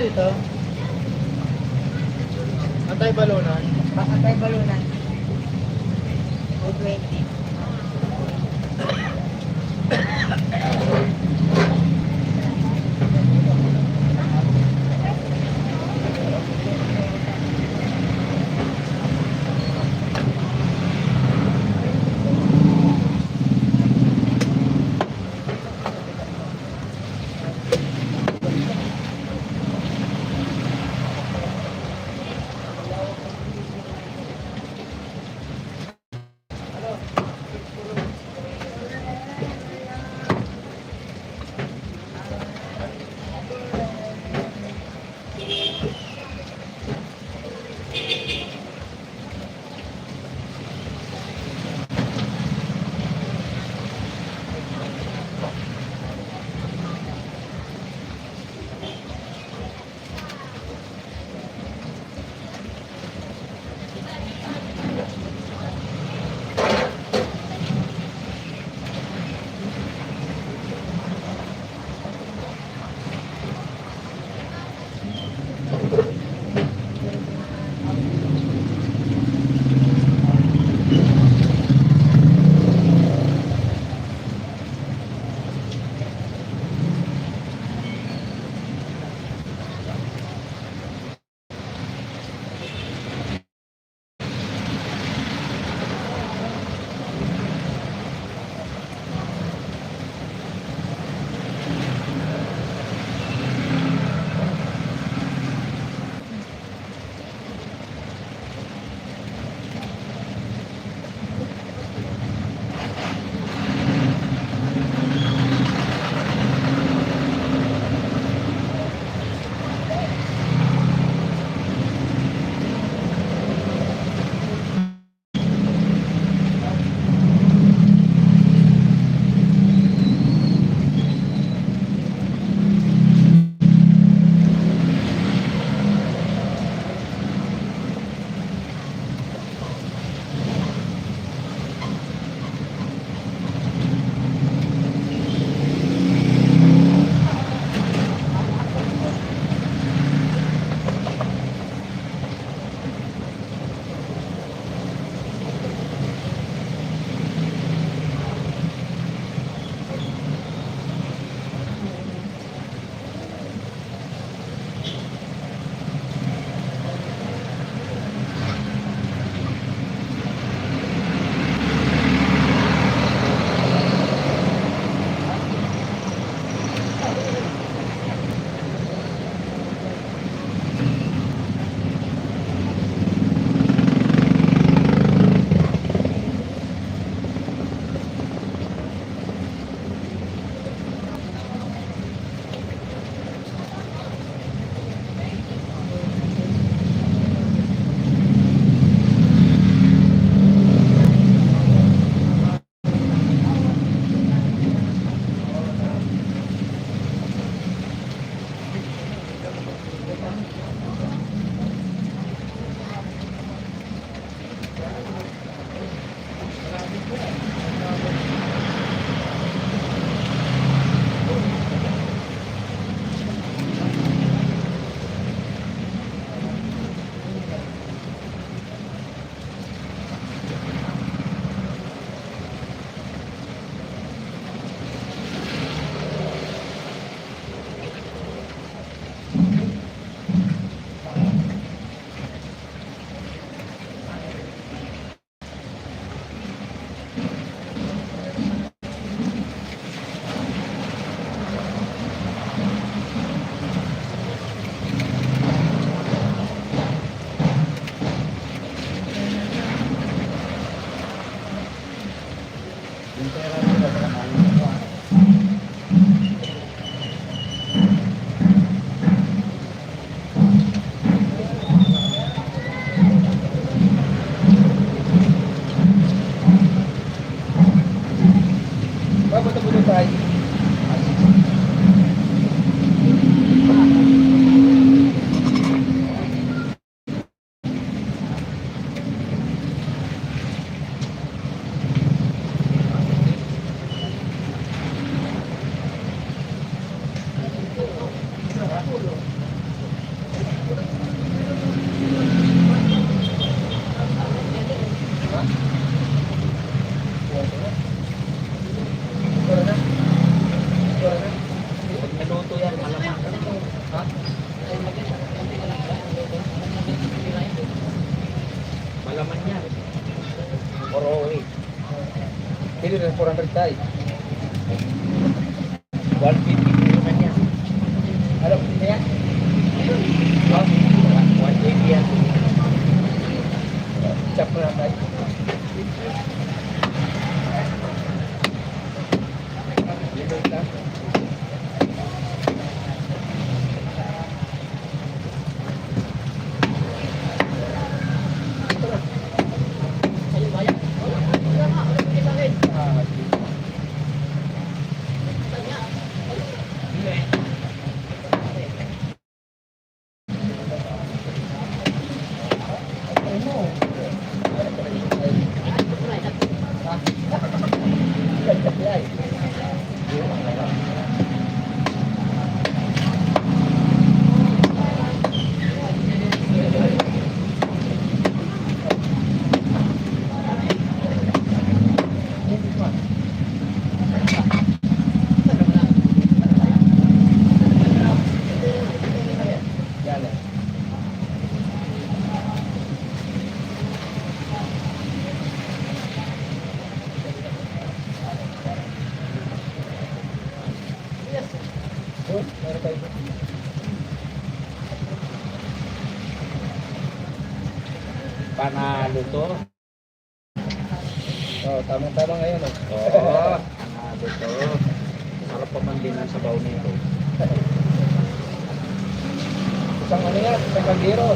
[SPEAKER 5] dito? Antay balunan.
[SPEAKER 4] Patay balunan. 220.
[SPEAKER 5] yun, 400 tayo.
[SPEAKER 2] 150 po naman yan.
[SPEAKER 5] Alam mo niya?
[SPEAKER 2] 180 yan.
[SPEAKER 5] Chop na tayo. Limit lang.
[SPEAKER 2] Panalo to.
[SPEAKER 5] Oh, tama-tama ngayon.
[SPEAKER 2] Oo. Panalo to. Sarap pa man din ang sabaw nito.
[SPEAKER 5] Isang ano yan, isang kaldero.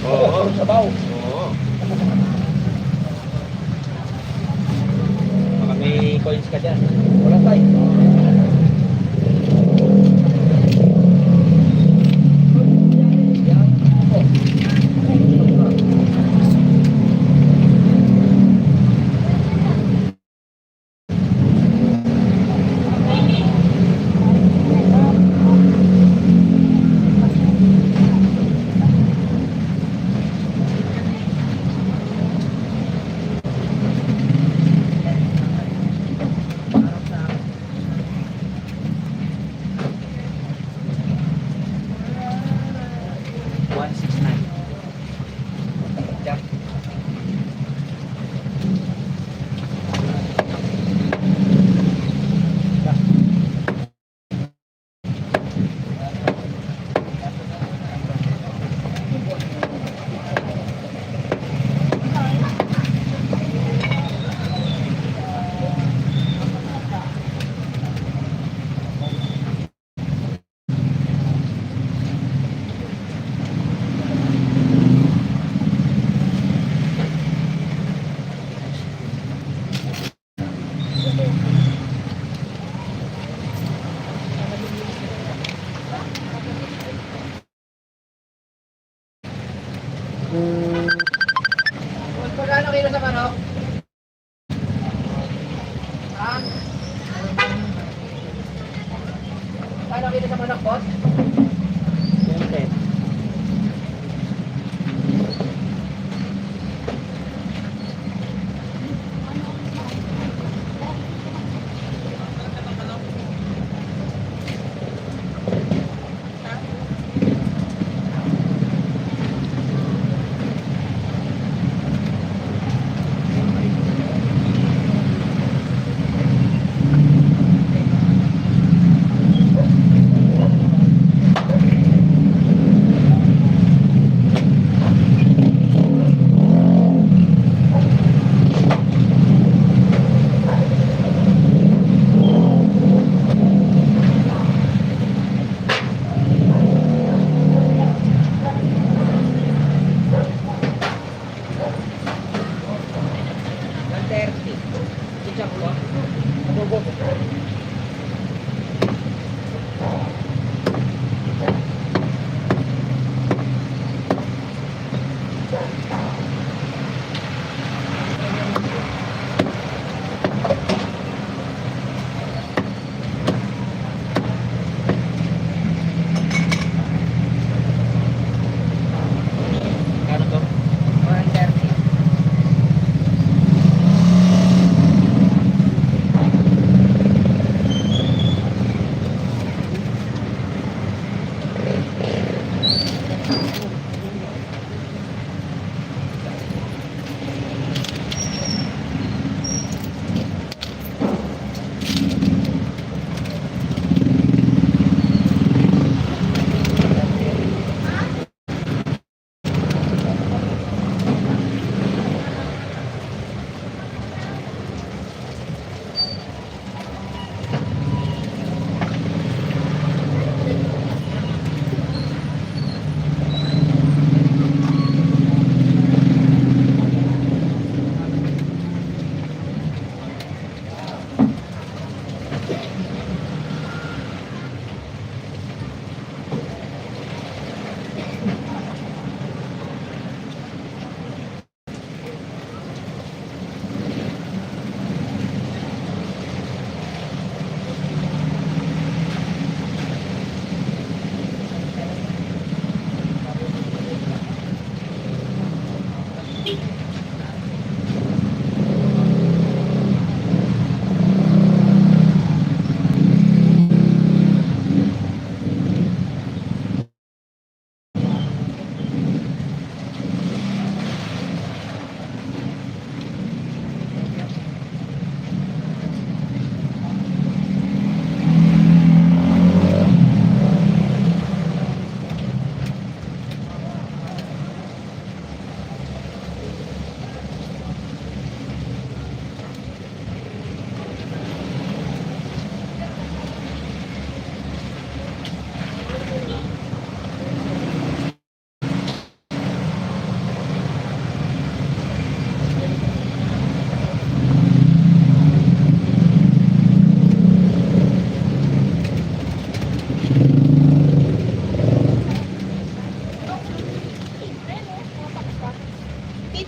[SPEAKER 2] Oo.
[SPEAKER 5] Puro sabaw.
[SPEAKER 2] Oo. Baka may coins ka dyan.
[SPEAKER 5] Wala tayo.
[SPEAKER 2] Magkano kilo sa manok? Ha? Magkano kilo sa manok, boss? 20.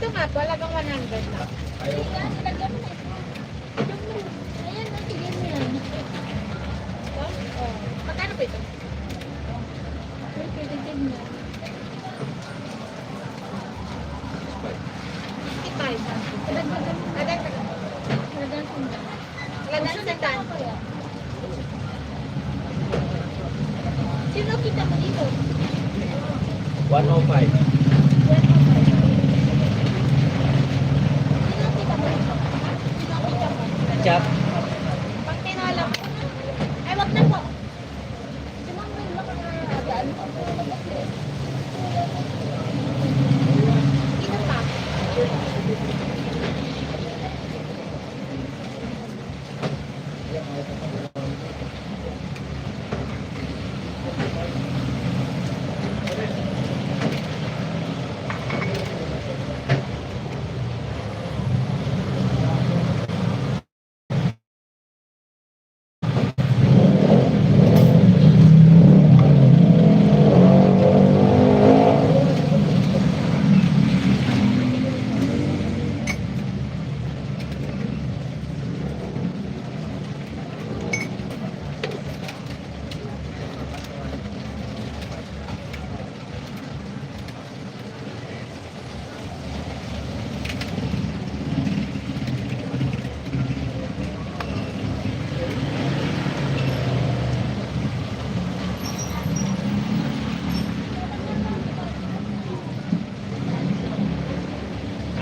[SPEAKER 3] Ito nga po, halagang 100 lang.
[SPEAKER 5] Ayaw.
[SPEAKER 3] Ayan, nilagyan mo na ito. Ayan, natigyan mo yan. Ito? Oh. Magkano ba ito? Pwede din mo. 55. Kadagdagan mo. Kadagdagan mo. Kadagdagan sa tan. Sino kita mo dito?
[SPEAKER 2] 105.
[SPEAKER 3] Sino kita mo dito? Sino kita mo?
[SPEAKER 2] Chat.
[SPEAKER 3] Pag tinala ko. Ay, wag na po. Sumangin lang na agaan. Sino pa?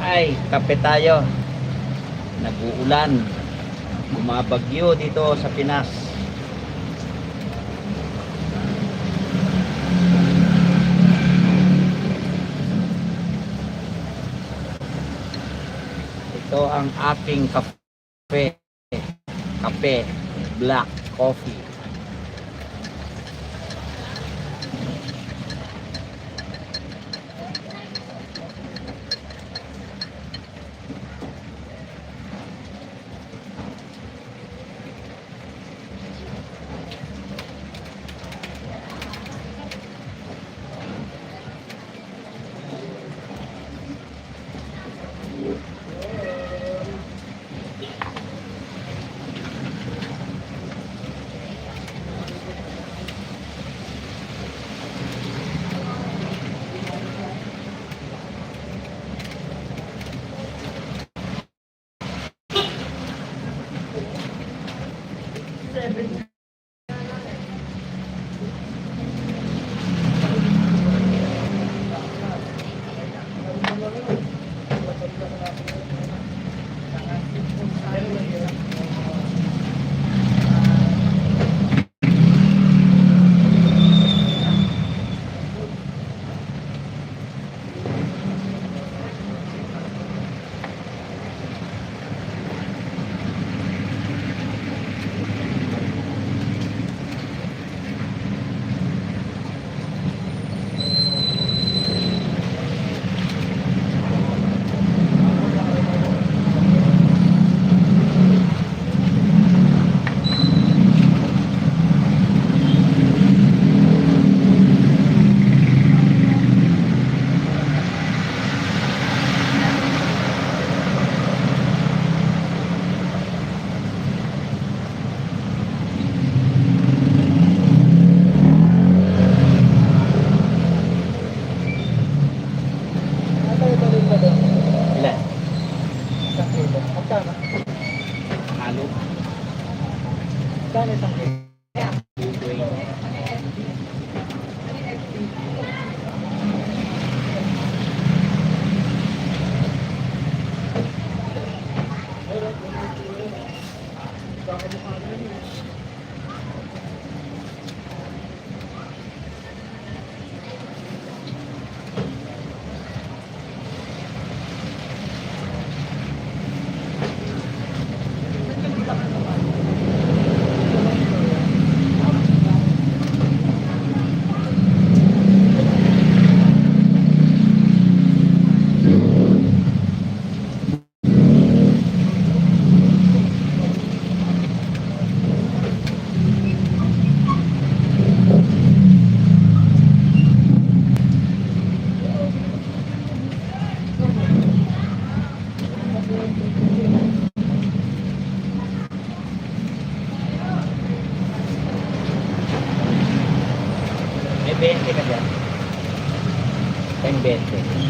[SPEAKER 2] Ay, kape tayo. Nag-uulan. Bumabagyo dito sa Pinas. Ito ang aking kape. Kape. Black coffee. Oriente.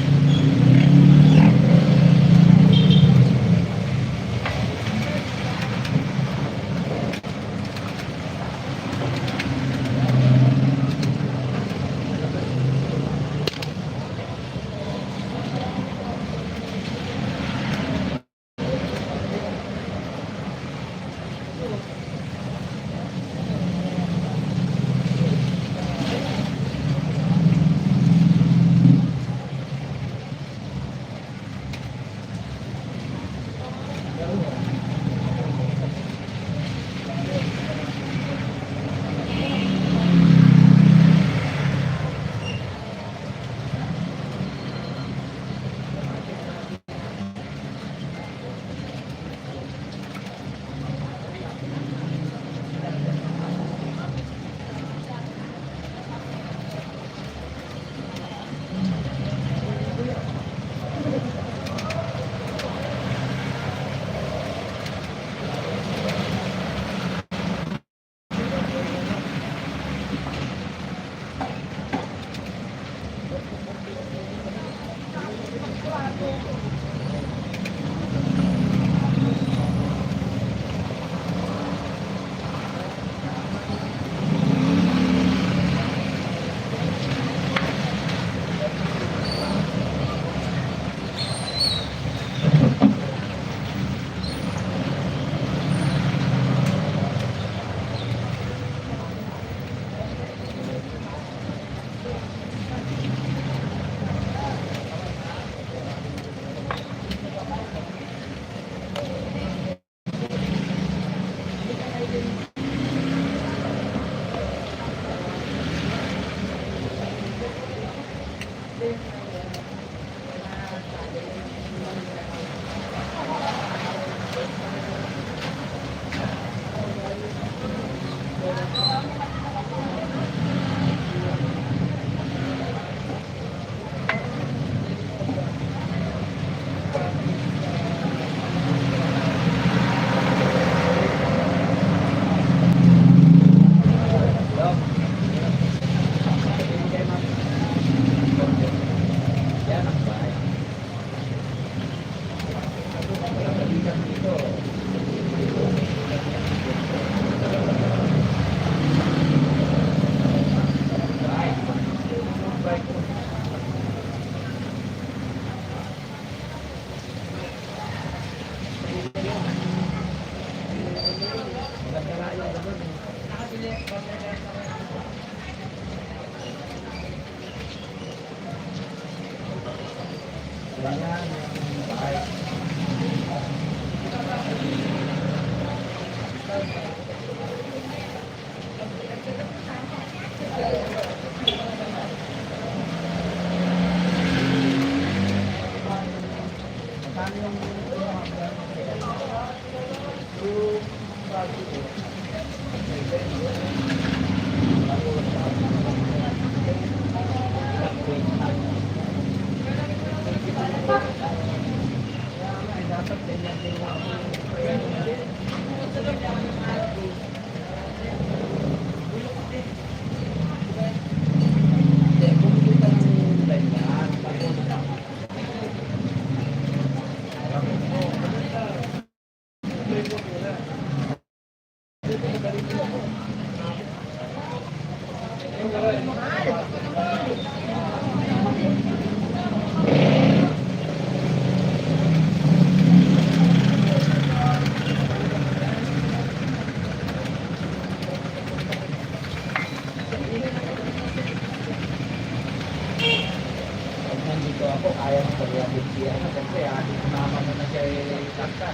[SPEAKER 2] Pag nandito ako, kaya ng pag-iabot siya. Kasi ating mama mo na siya itakta.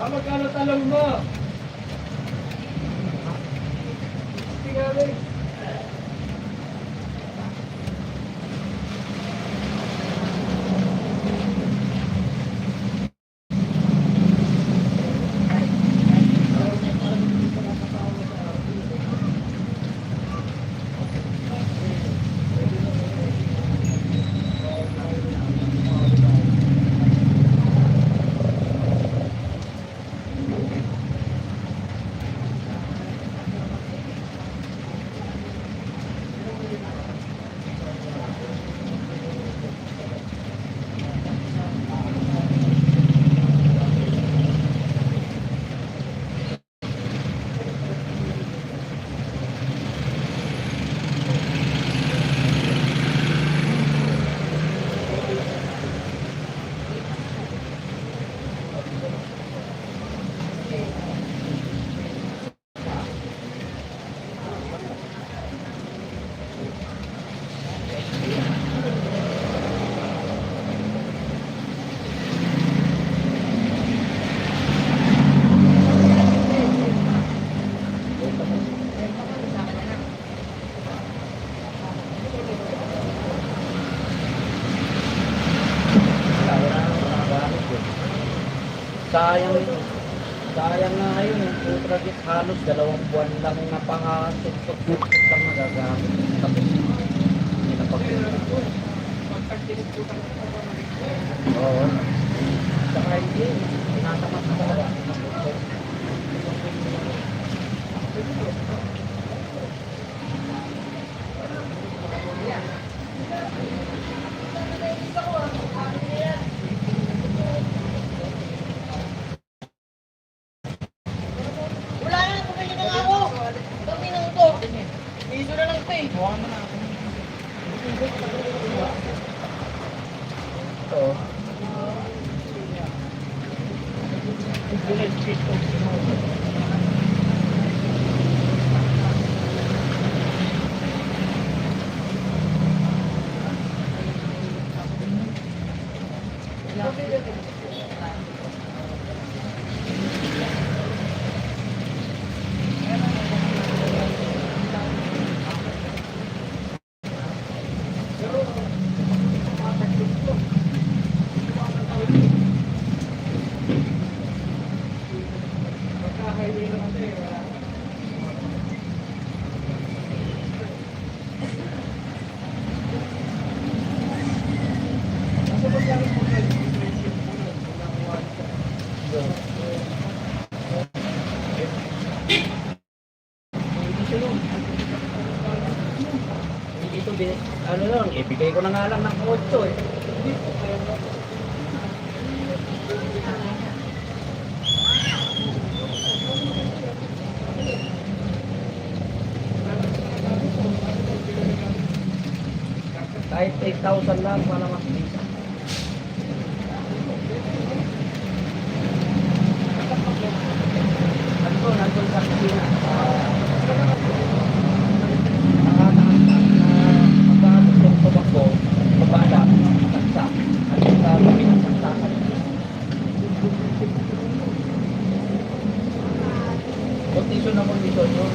[SPEAKER 5] Magkano talong mo? Tingnan
[SPEAKER 2] Sayang sayang na ngayon yung Ultrajet halos 2 buwan lang na pang-tutok lang nagagamit. Tapos hindi na Oo. Saka hindi, tinatamat na talaga.
[SPEAKER 5] Wala na, bumili na nga ako. Kami nang to. Piso na lang ito eh.
[SPEAKER 2] Ito. Dito, ano lang, ibigay ko na nga lang ng 8 eh. Kahit 8,000 lang para mas bisa. Nandun sa kusina. Pagkakabot yung tumakbo, babala, taksa. At sa pinasaksakan. Kondisyon na kondisyon yun.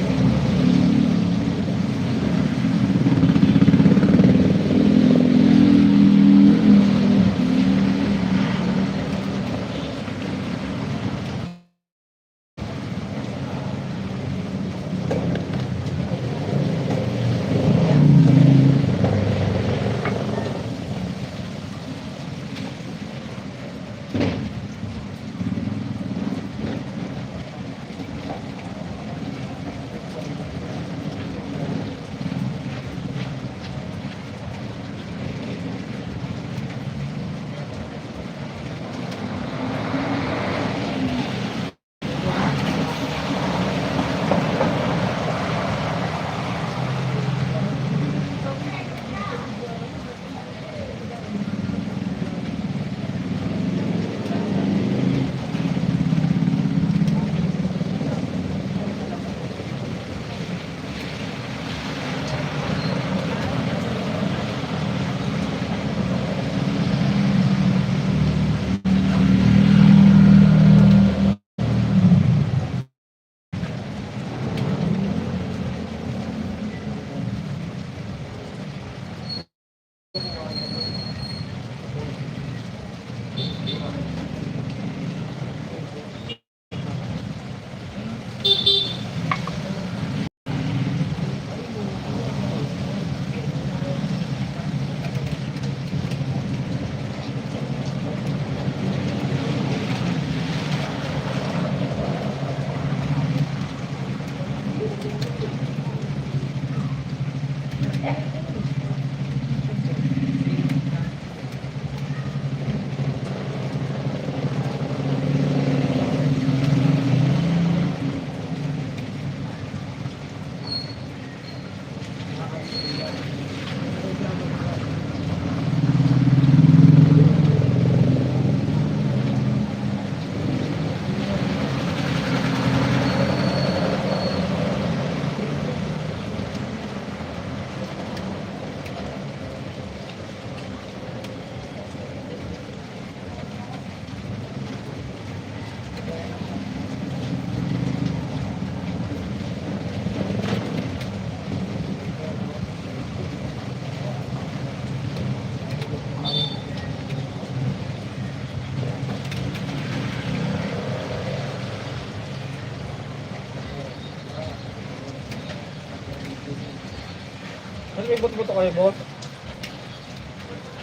[SPEAKER 5] may buto-buto kayo, boss.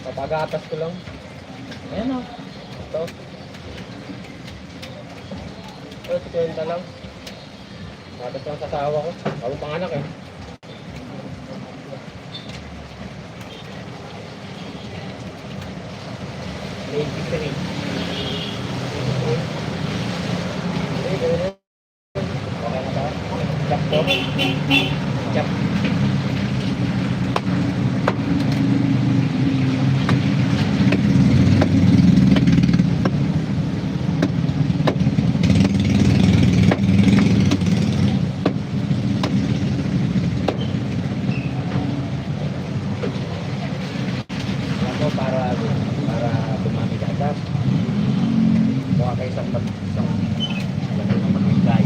[SPEAKER 5] Papagatas ko lang.
[SPEAKER 2] Ayan o.
[SPEAKER 5] Ito. Ito, 50 lang. Gatas lang sa asawa ko. Bago panganak eh.
[SPEAKER 2] Chap po. Chap. Ako para dumami gatas. Mukha kayo isang mag-isday.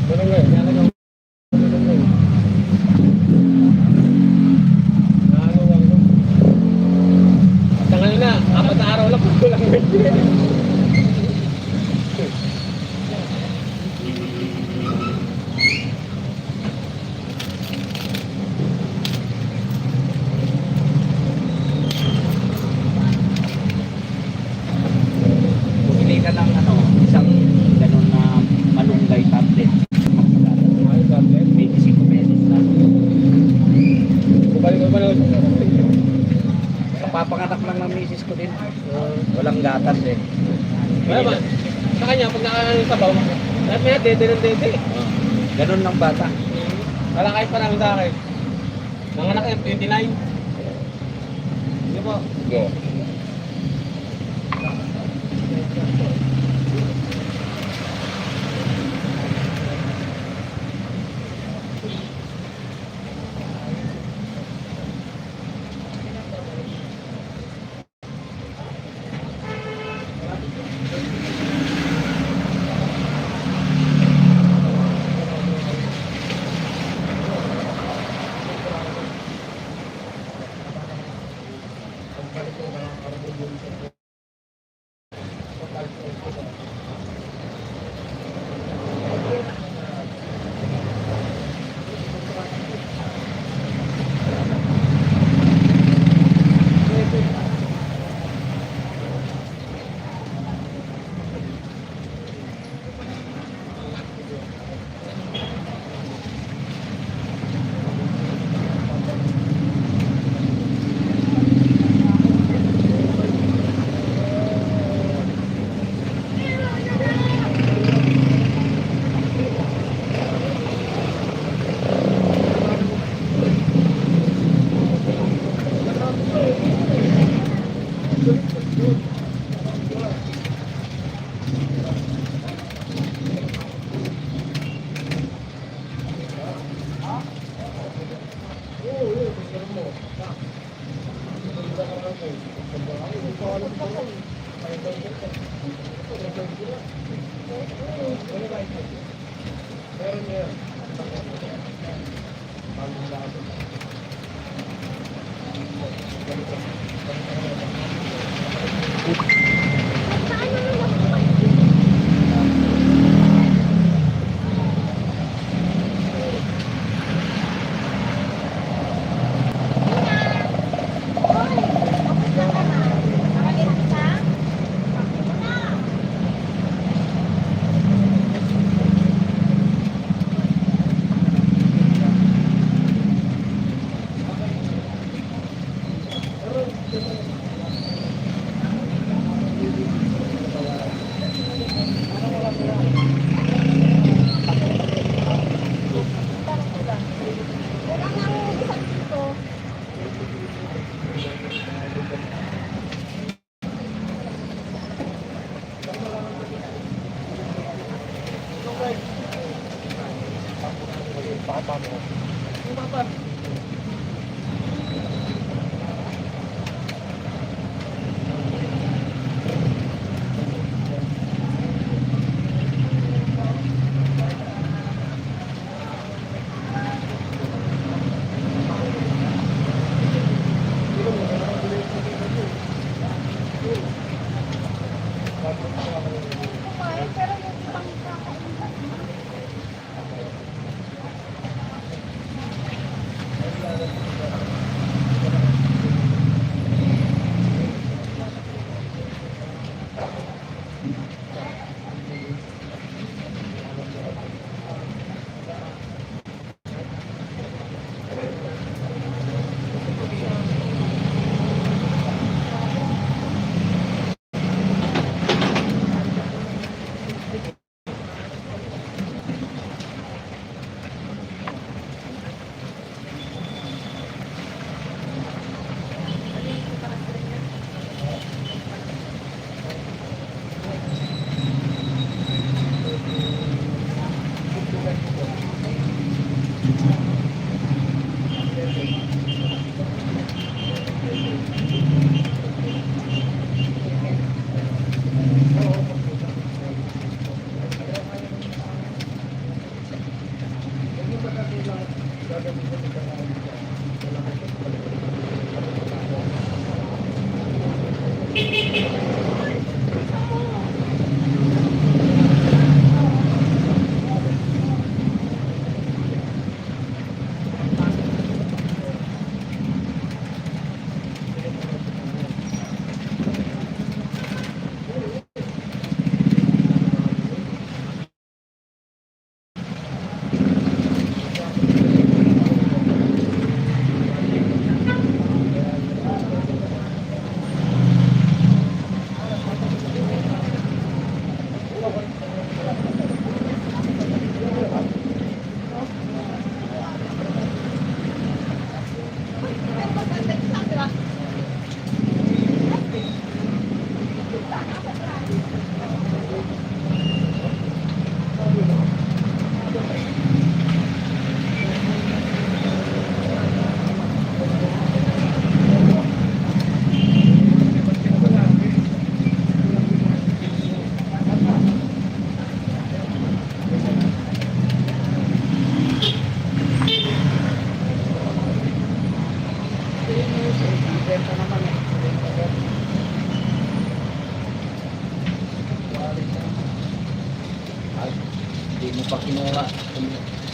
[SPEAKER 5] Tulong ngayon. Yan lang yung tulong ngayon. Ano lang no? At ngayon na, 4 na araw lang ko lang ngayon.
[SPEAKER 2] Bumili ka ng isang ganun na malunggay tablet.
[SPEAKER 5] Ay, tablet.
[SPEAKER 2] 25 pesos lang.
[SPEAKER 5] Kubalik ko ba na?
[SPEAKER 2] Kapapanganak lang ng misis ko din. Walang gatas eh.
[SPEAKER 5] Wala ba? Sa kanya, pag nakakain sa sabaw, lahat may dede ng dede.
[SPEAKER 2] Ganun ng bata.
[SPEAKER 5] Wala kahit pa namin sa akin. Nanganak yung 29. Hindi po.
[SPEAKER 2] Sige.
[SPEAKER 3] Kumain, pero yung ibang kakain na.
[SPEAKER 2] Hindi mo pa kinuha.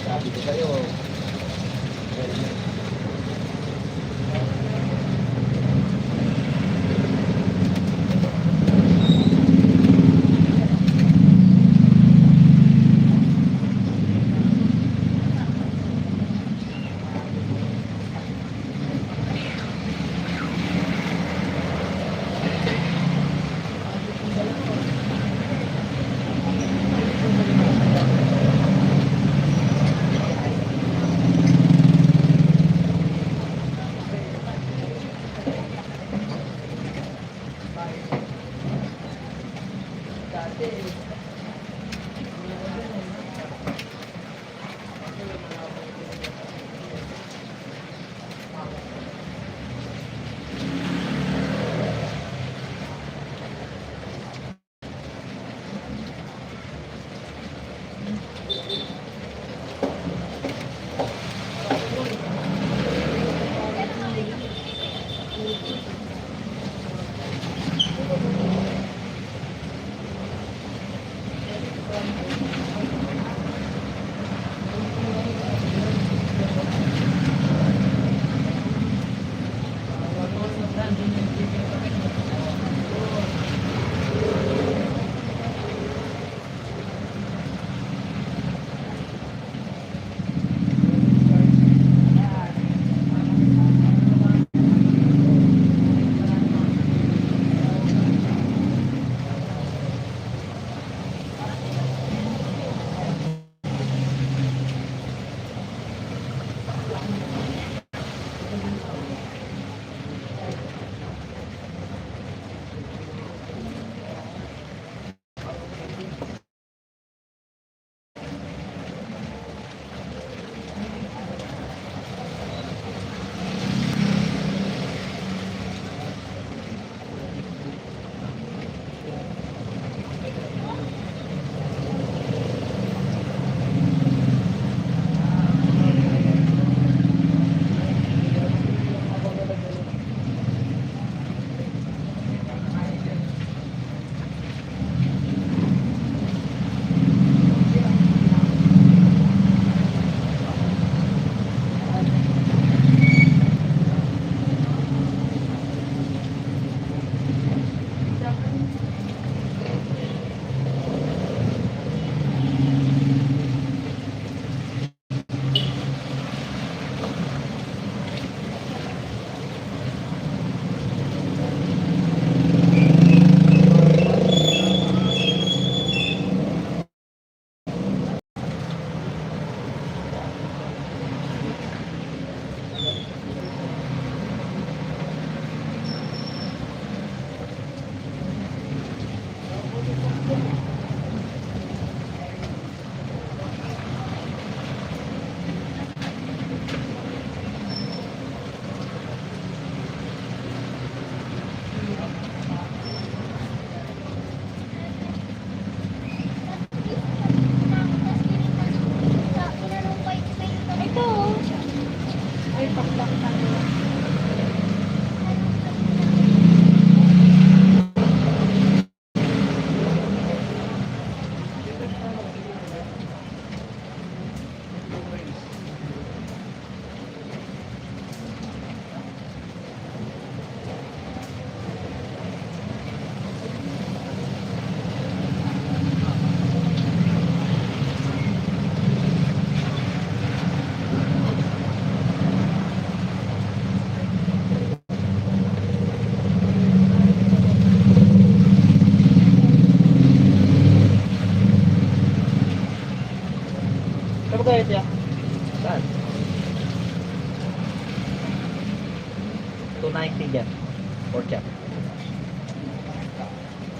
[SPEAKER 2] Sabi ko sa'yo.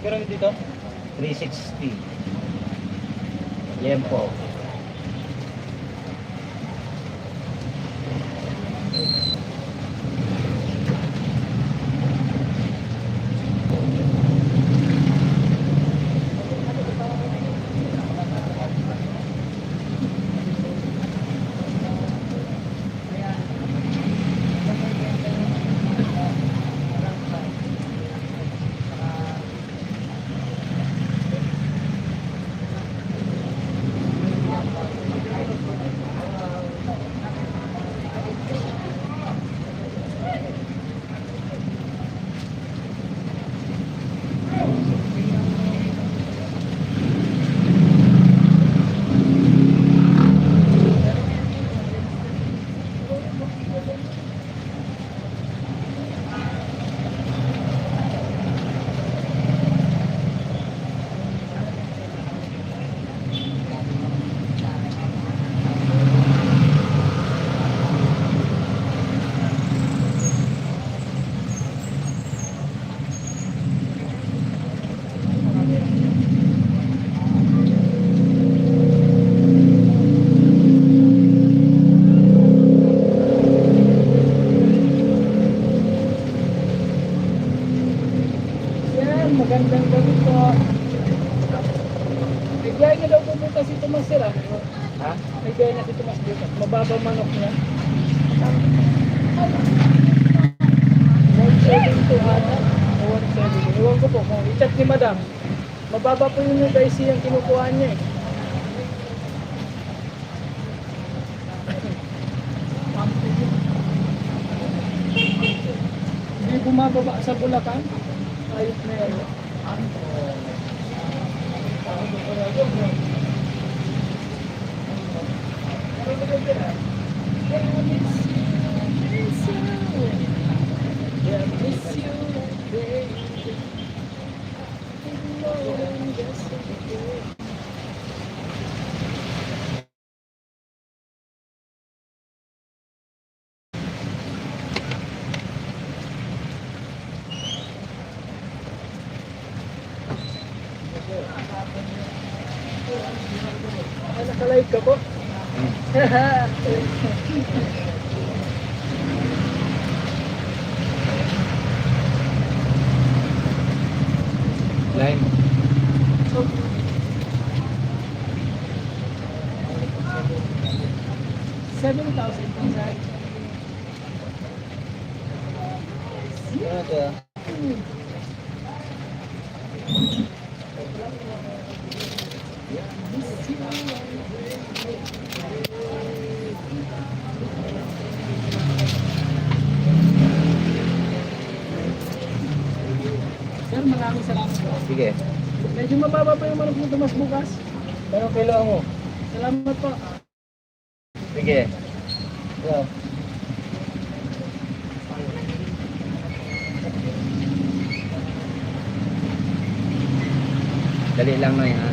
[SPEAKER 5] Pero dito?
[SPEAKER 2] 360. Yan po.
[SPEAKER 5] Yan, magandang gabi po. May biyahe na daw pupunta si Tomas sir ah.
[SPEAKER 2] Ha?
[SPEAKER 5] May biyahe na si Tomas dito. Mababa manok niya. 172 ata. O 170. Iwan ko po kung i-chat ni madam. Mababa po yung guys yung kinukuha niya eh. Hindi bumababa sa Bulacan. Ayos na yan. Ay, nakalive ka po?
[SPEAKER 2] Line.
[SPEAKER 5] $7,000 inside. Sir, maraming salamat po.
[SPEAKER 2] Sige.
[SPEAKER 5] Medyo mababa pa yung manok mo Tomas bukas.
[SPEAKER 2] Pero kailangan mo.
[SPEAKER 5] Salamat po.
[SPEAKER 2] Sige. Go. Dali lang na ha.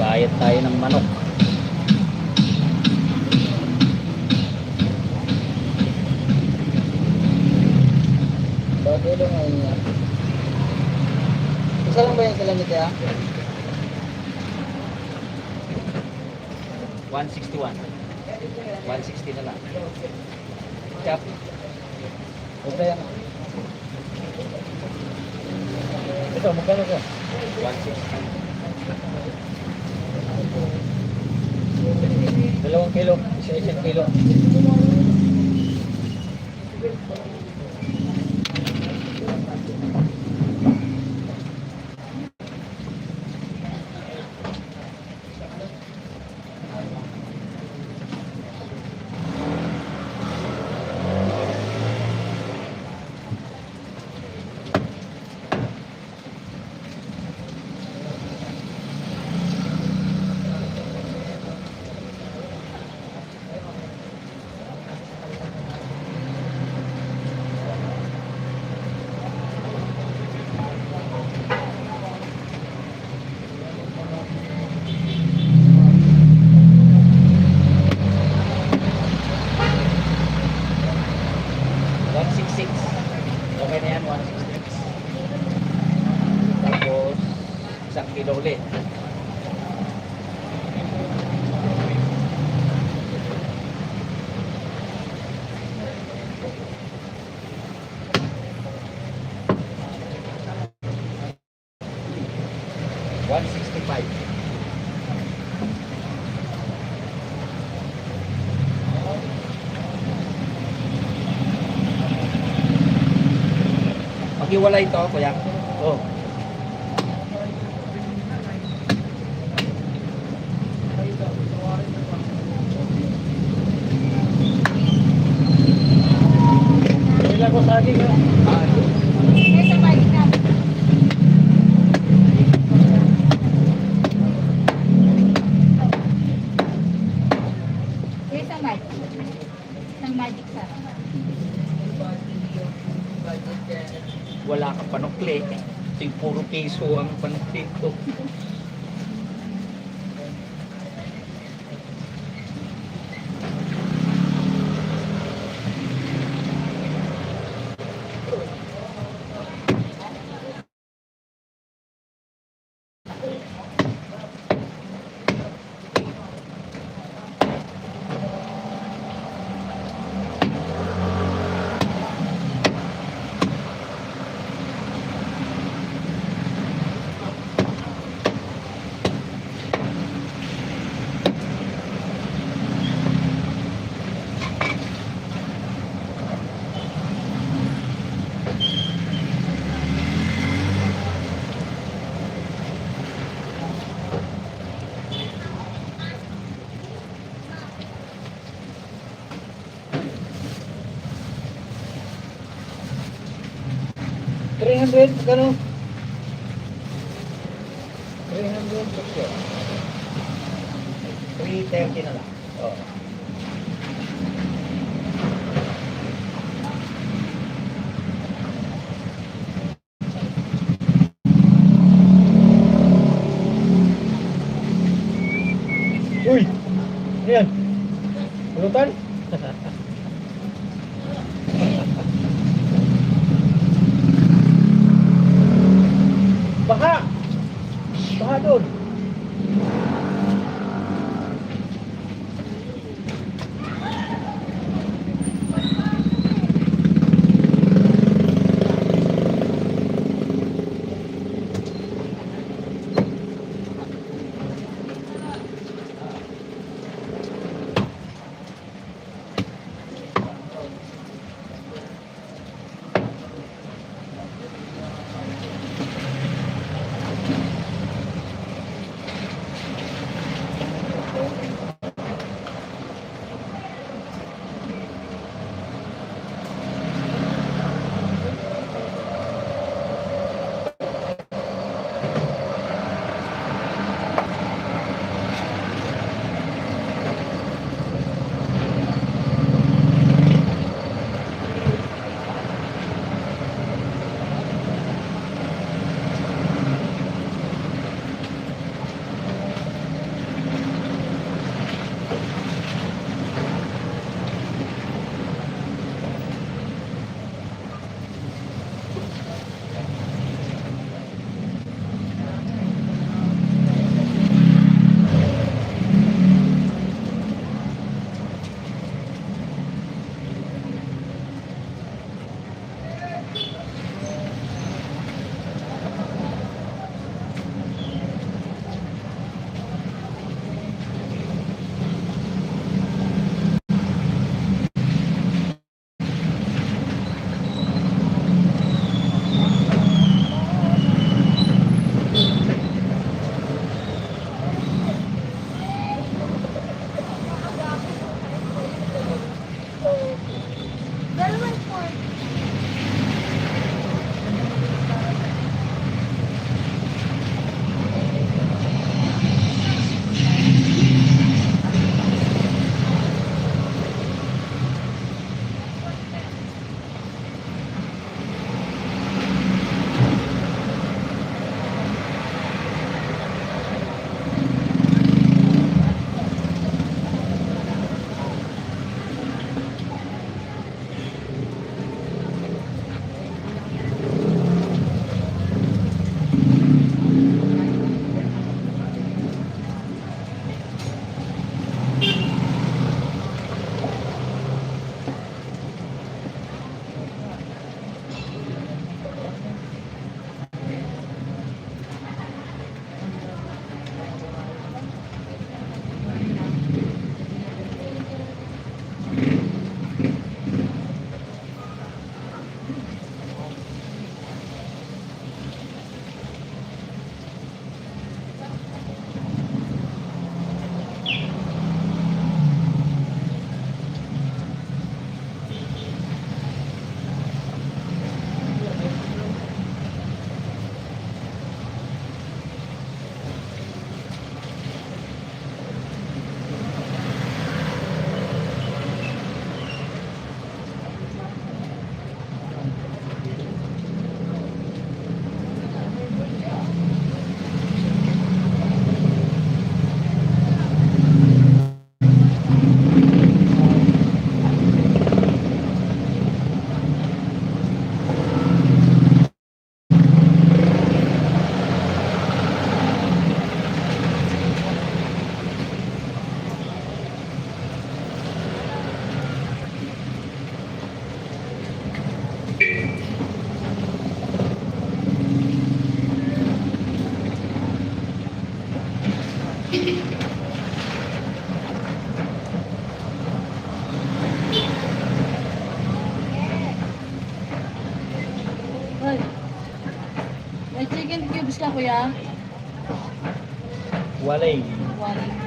[SPEAKER 2] Bayad tayo ng manok. Bakit lang ngayon niya? Isa lang ba yan sila nito ha? 161. 160 na lang. Chop. Okay yan. Ito, magkano ka? 160. 2 kilo. Isang kilo. kilo ulit. $165. Pag-iwalay ito, kuya. Oh.
[SPEAKER 5] Ilan ko sa akin ha?
[SPEAKER 4] Ito ba ikaw? Isang magic. Isang magic sa.
[SPEAKER 2] Wala kang panukli. Ito yung puro piso ang panukli ito.
[SPEAKER 5] $300, magkano?
[SPEAKER 2] 330 na lang. Oh.
[SPEAKER 5] Uy! Ano yan? Pulutan? Baka! Baka doon!
[SPEAKER 3] Service ka, kuya?
[SPEAKER 2] Walay.
[SPEAKER 3] Wali.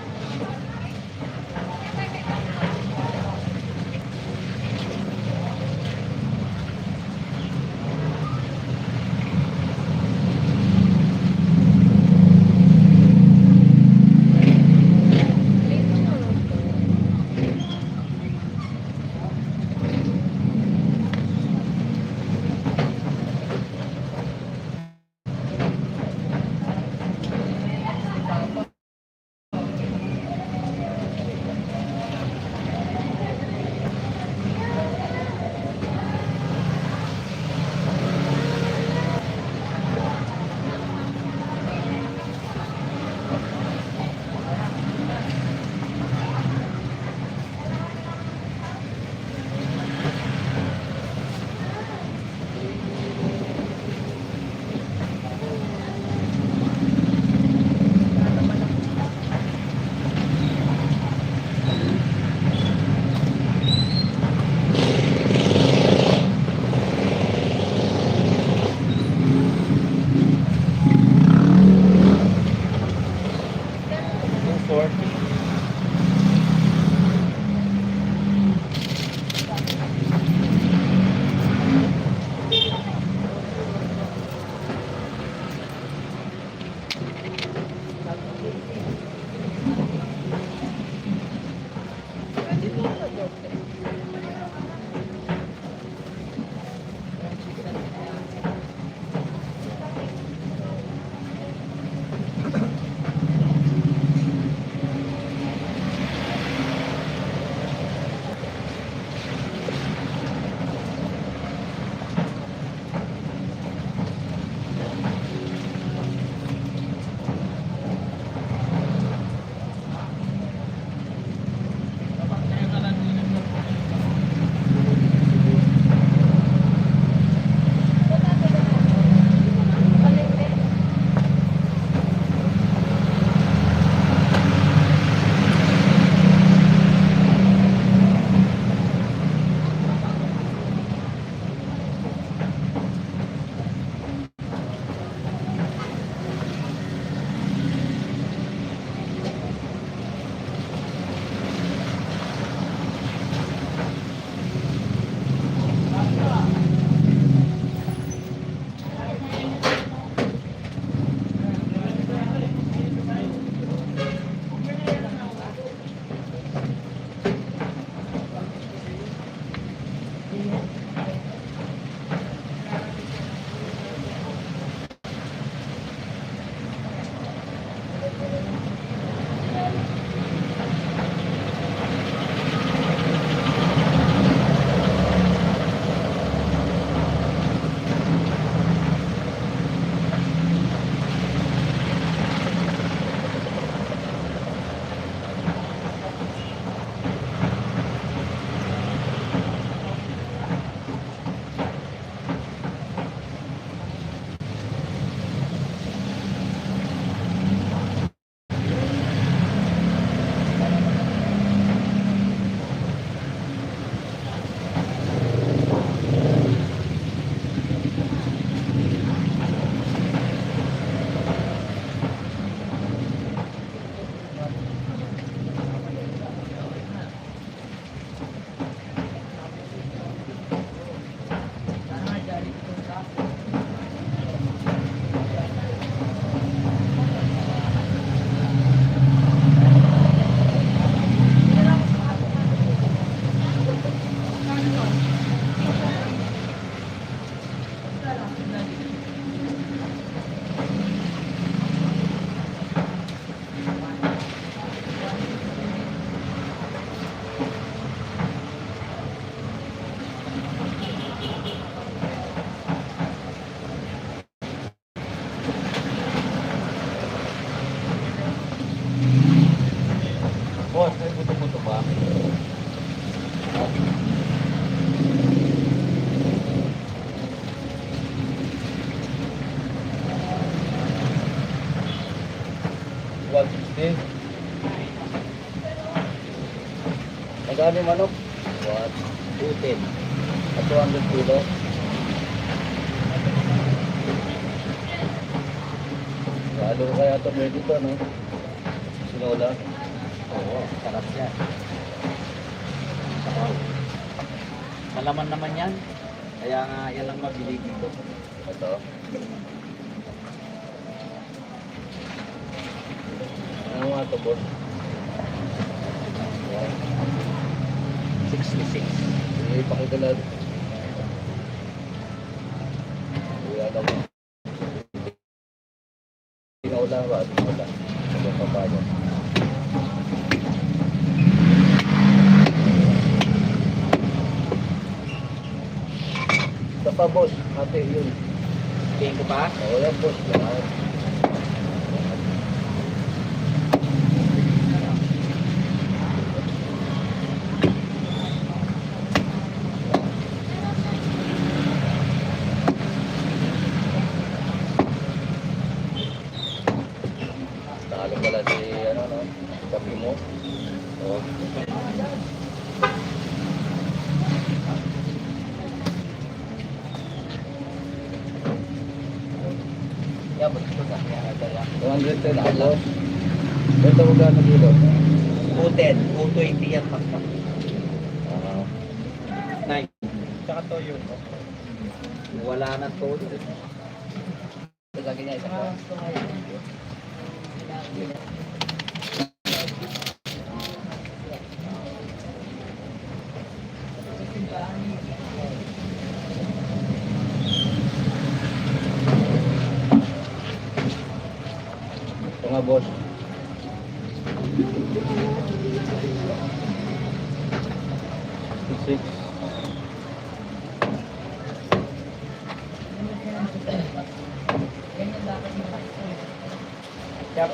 [SPEAKER 2] Boss, may buto-buto ba? What is this? Magkano yung manok? What? 210. At 200 kilo.
[SPEAKER 5] Lalo kaya ito pwede ito, no? Sinola.
[SPEAKER 2] Oo, sarap yan. Sarap. Malaman naman yan. Kaya nga yan ang mabili dito.
[SPEAKER 5] Ito. Ano nga ito, boss?
[SPEAKER 2] 66.
[SPEAKER 5] Sige, ipakita natin. Kuya daw. Sinola ba? Sinola. Ito pa ba yan? Ito pa, boss. Ate, yun.
[SPEAKER 2] Tingin ko pa?
[SPEAKER 5] Oo, yan, boss. Yan. Talo pala si, ano, no? Kapi mo. Oo.
[SPEAKER 2] Yan, gusto ka. Kaya
[SPEAKER 5] 210 ako. Ito mo gano'ng kilo?
[SPEAKER 2] 210, 220 yan pagka.
[SPEAKER 5] Ah,
[SPEAKER 2] 9.
[SPEAKER 5] Tsaka toyo.
[SPEAKER 2] Wala na todo.
[SPEAKER 5] Lagi niya isa pa. Ito nga, boss. Six.
[SPEAKER 2] Yep.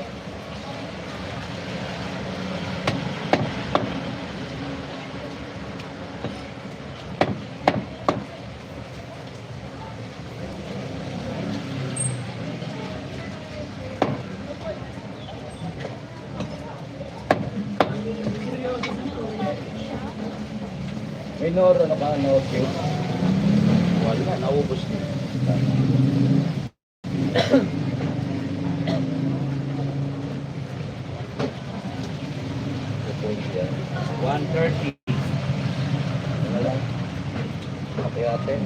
[SPEAKER 5] Minor, ano ka, no? Okay.
[SPEAKER 2] Wala, naubos na.
[SPEAKER 5] Ito yan.
[SPEAKER 2] 130.
[SPEAKER 5] Ano lang? Ate-ate.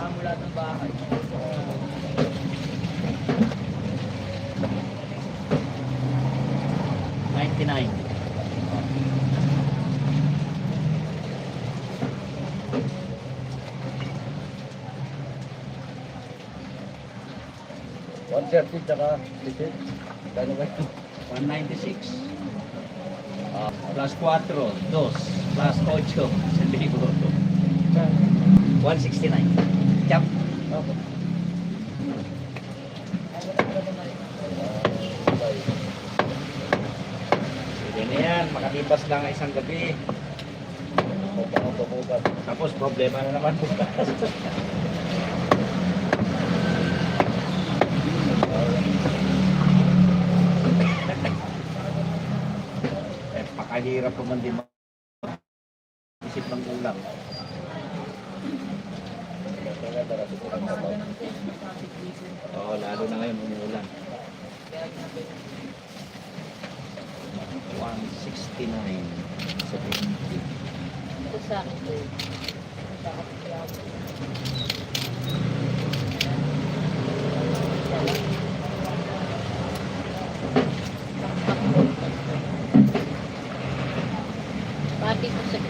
[SPEAKER 2] Mula ng bahay. 99.
[SPEAKER 5] One 130 tsaka lisit. Kano ba yun?
[SPEAKER 2] 196. Plus 4, 2, plus 8, 169. Chap.
[SPEAKER 5] Okay.
[SPEAKER 2] Sige na yan, makalipas lang ang isang gabi.
[SPEAKER 5] Bukas.
[SPEAKER 2] Tapos problema na naman bukas. Pakahirap po man din isip ng ulam. Oo, lalo na ngayon umuulan. 169.70.
[SPEAKER 3] Ito sa akin to. Pati ko sa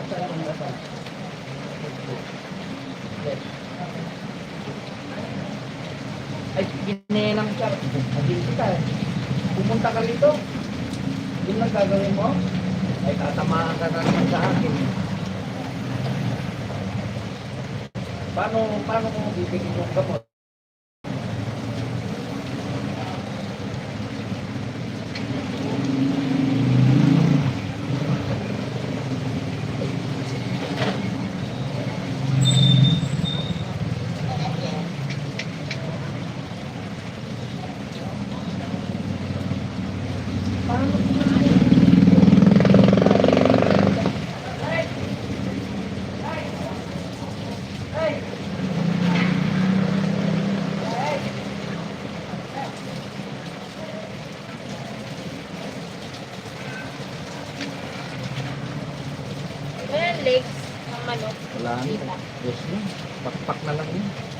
[SPEAKER 2] Ay, gininang siya. Sabihin kita eh. Pumunta ka rito. Yun lang gagawin mo. Ay, tatamaan ka na naman sa akin. Paano mo bibigyan yung gamot?
[SPEAKER 3] Ayan, legs ng manok.
[SPEAKER 2] Wala na. Yes na. Pakpak na lang yun.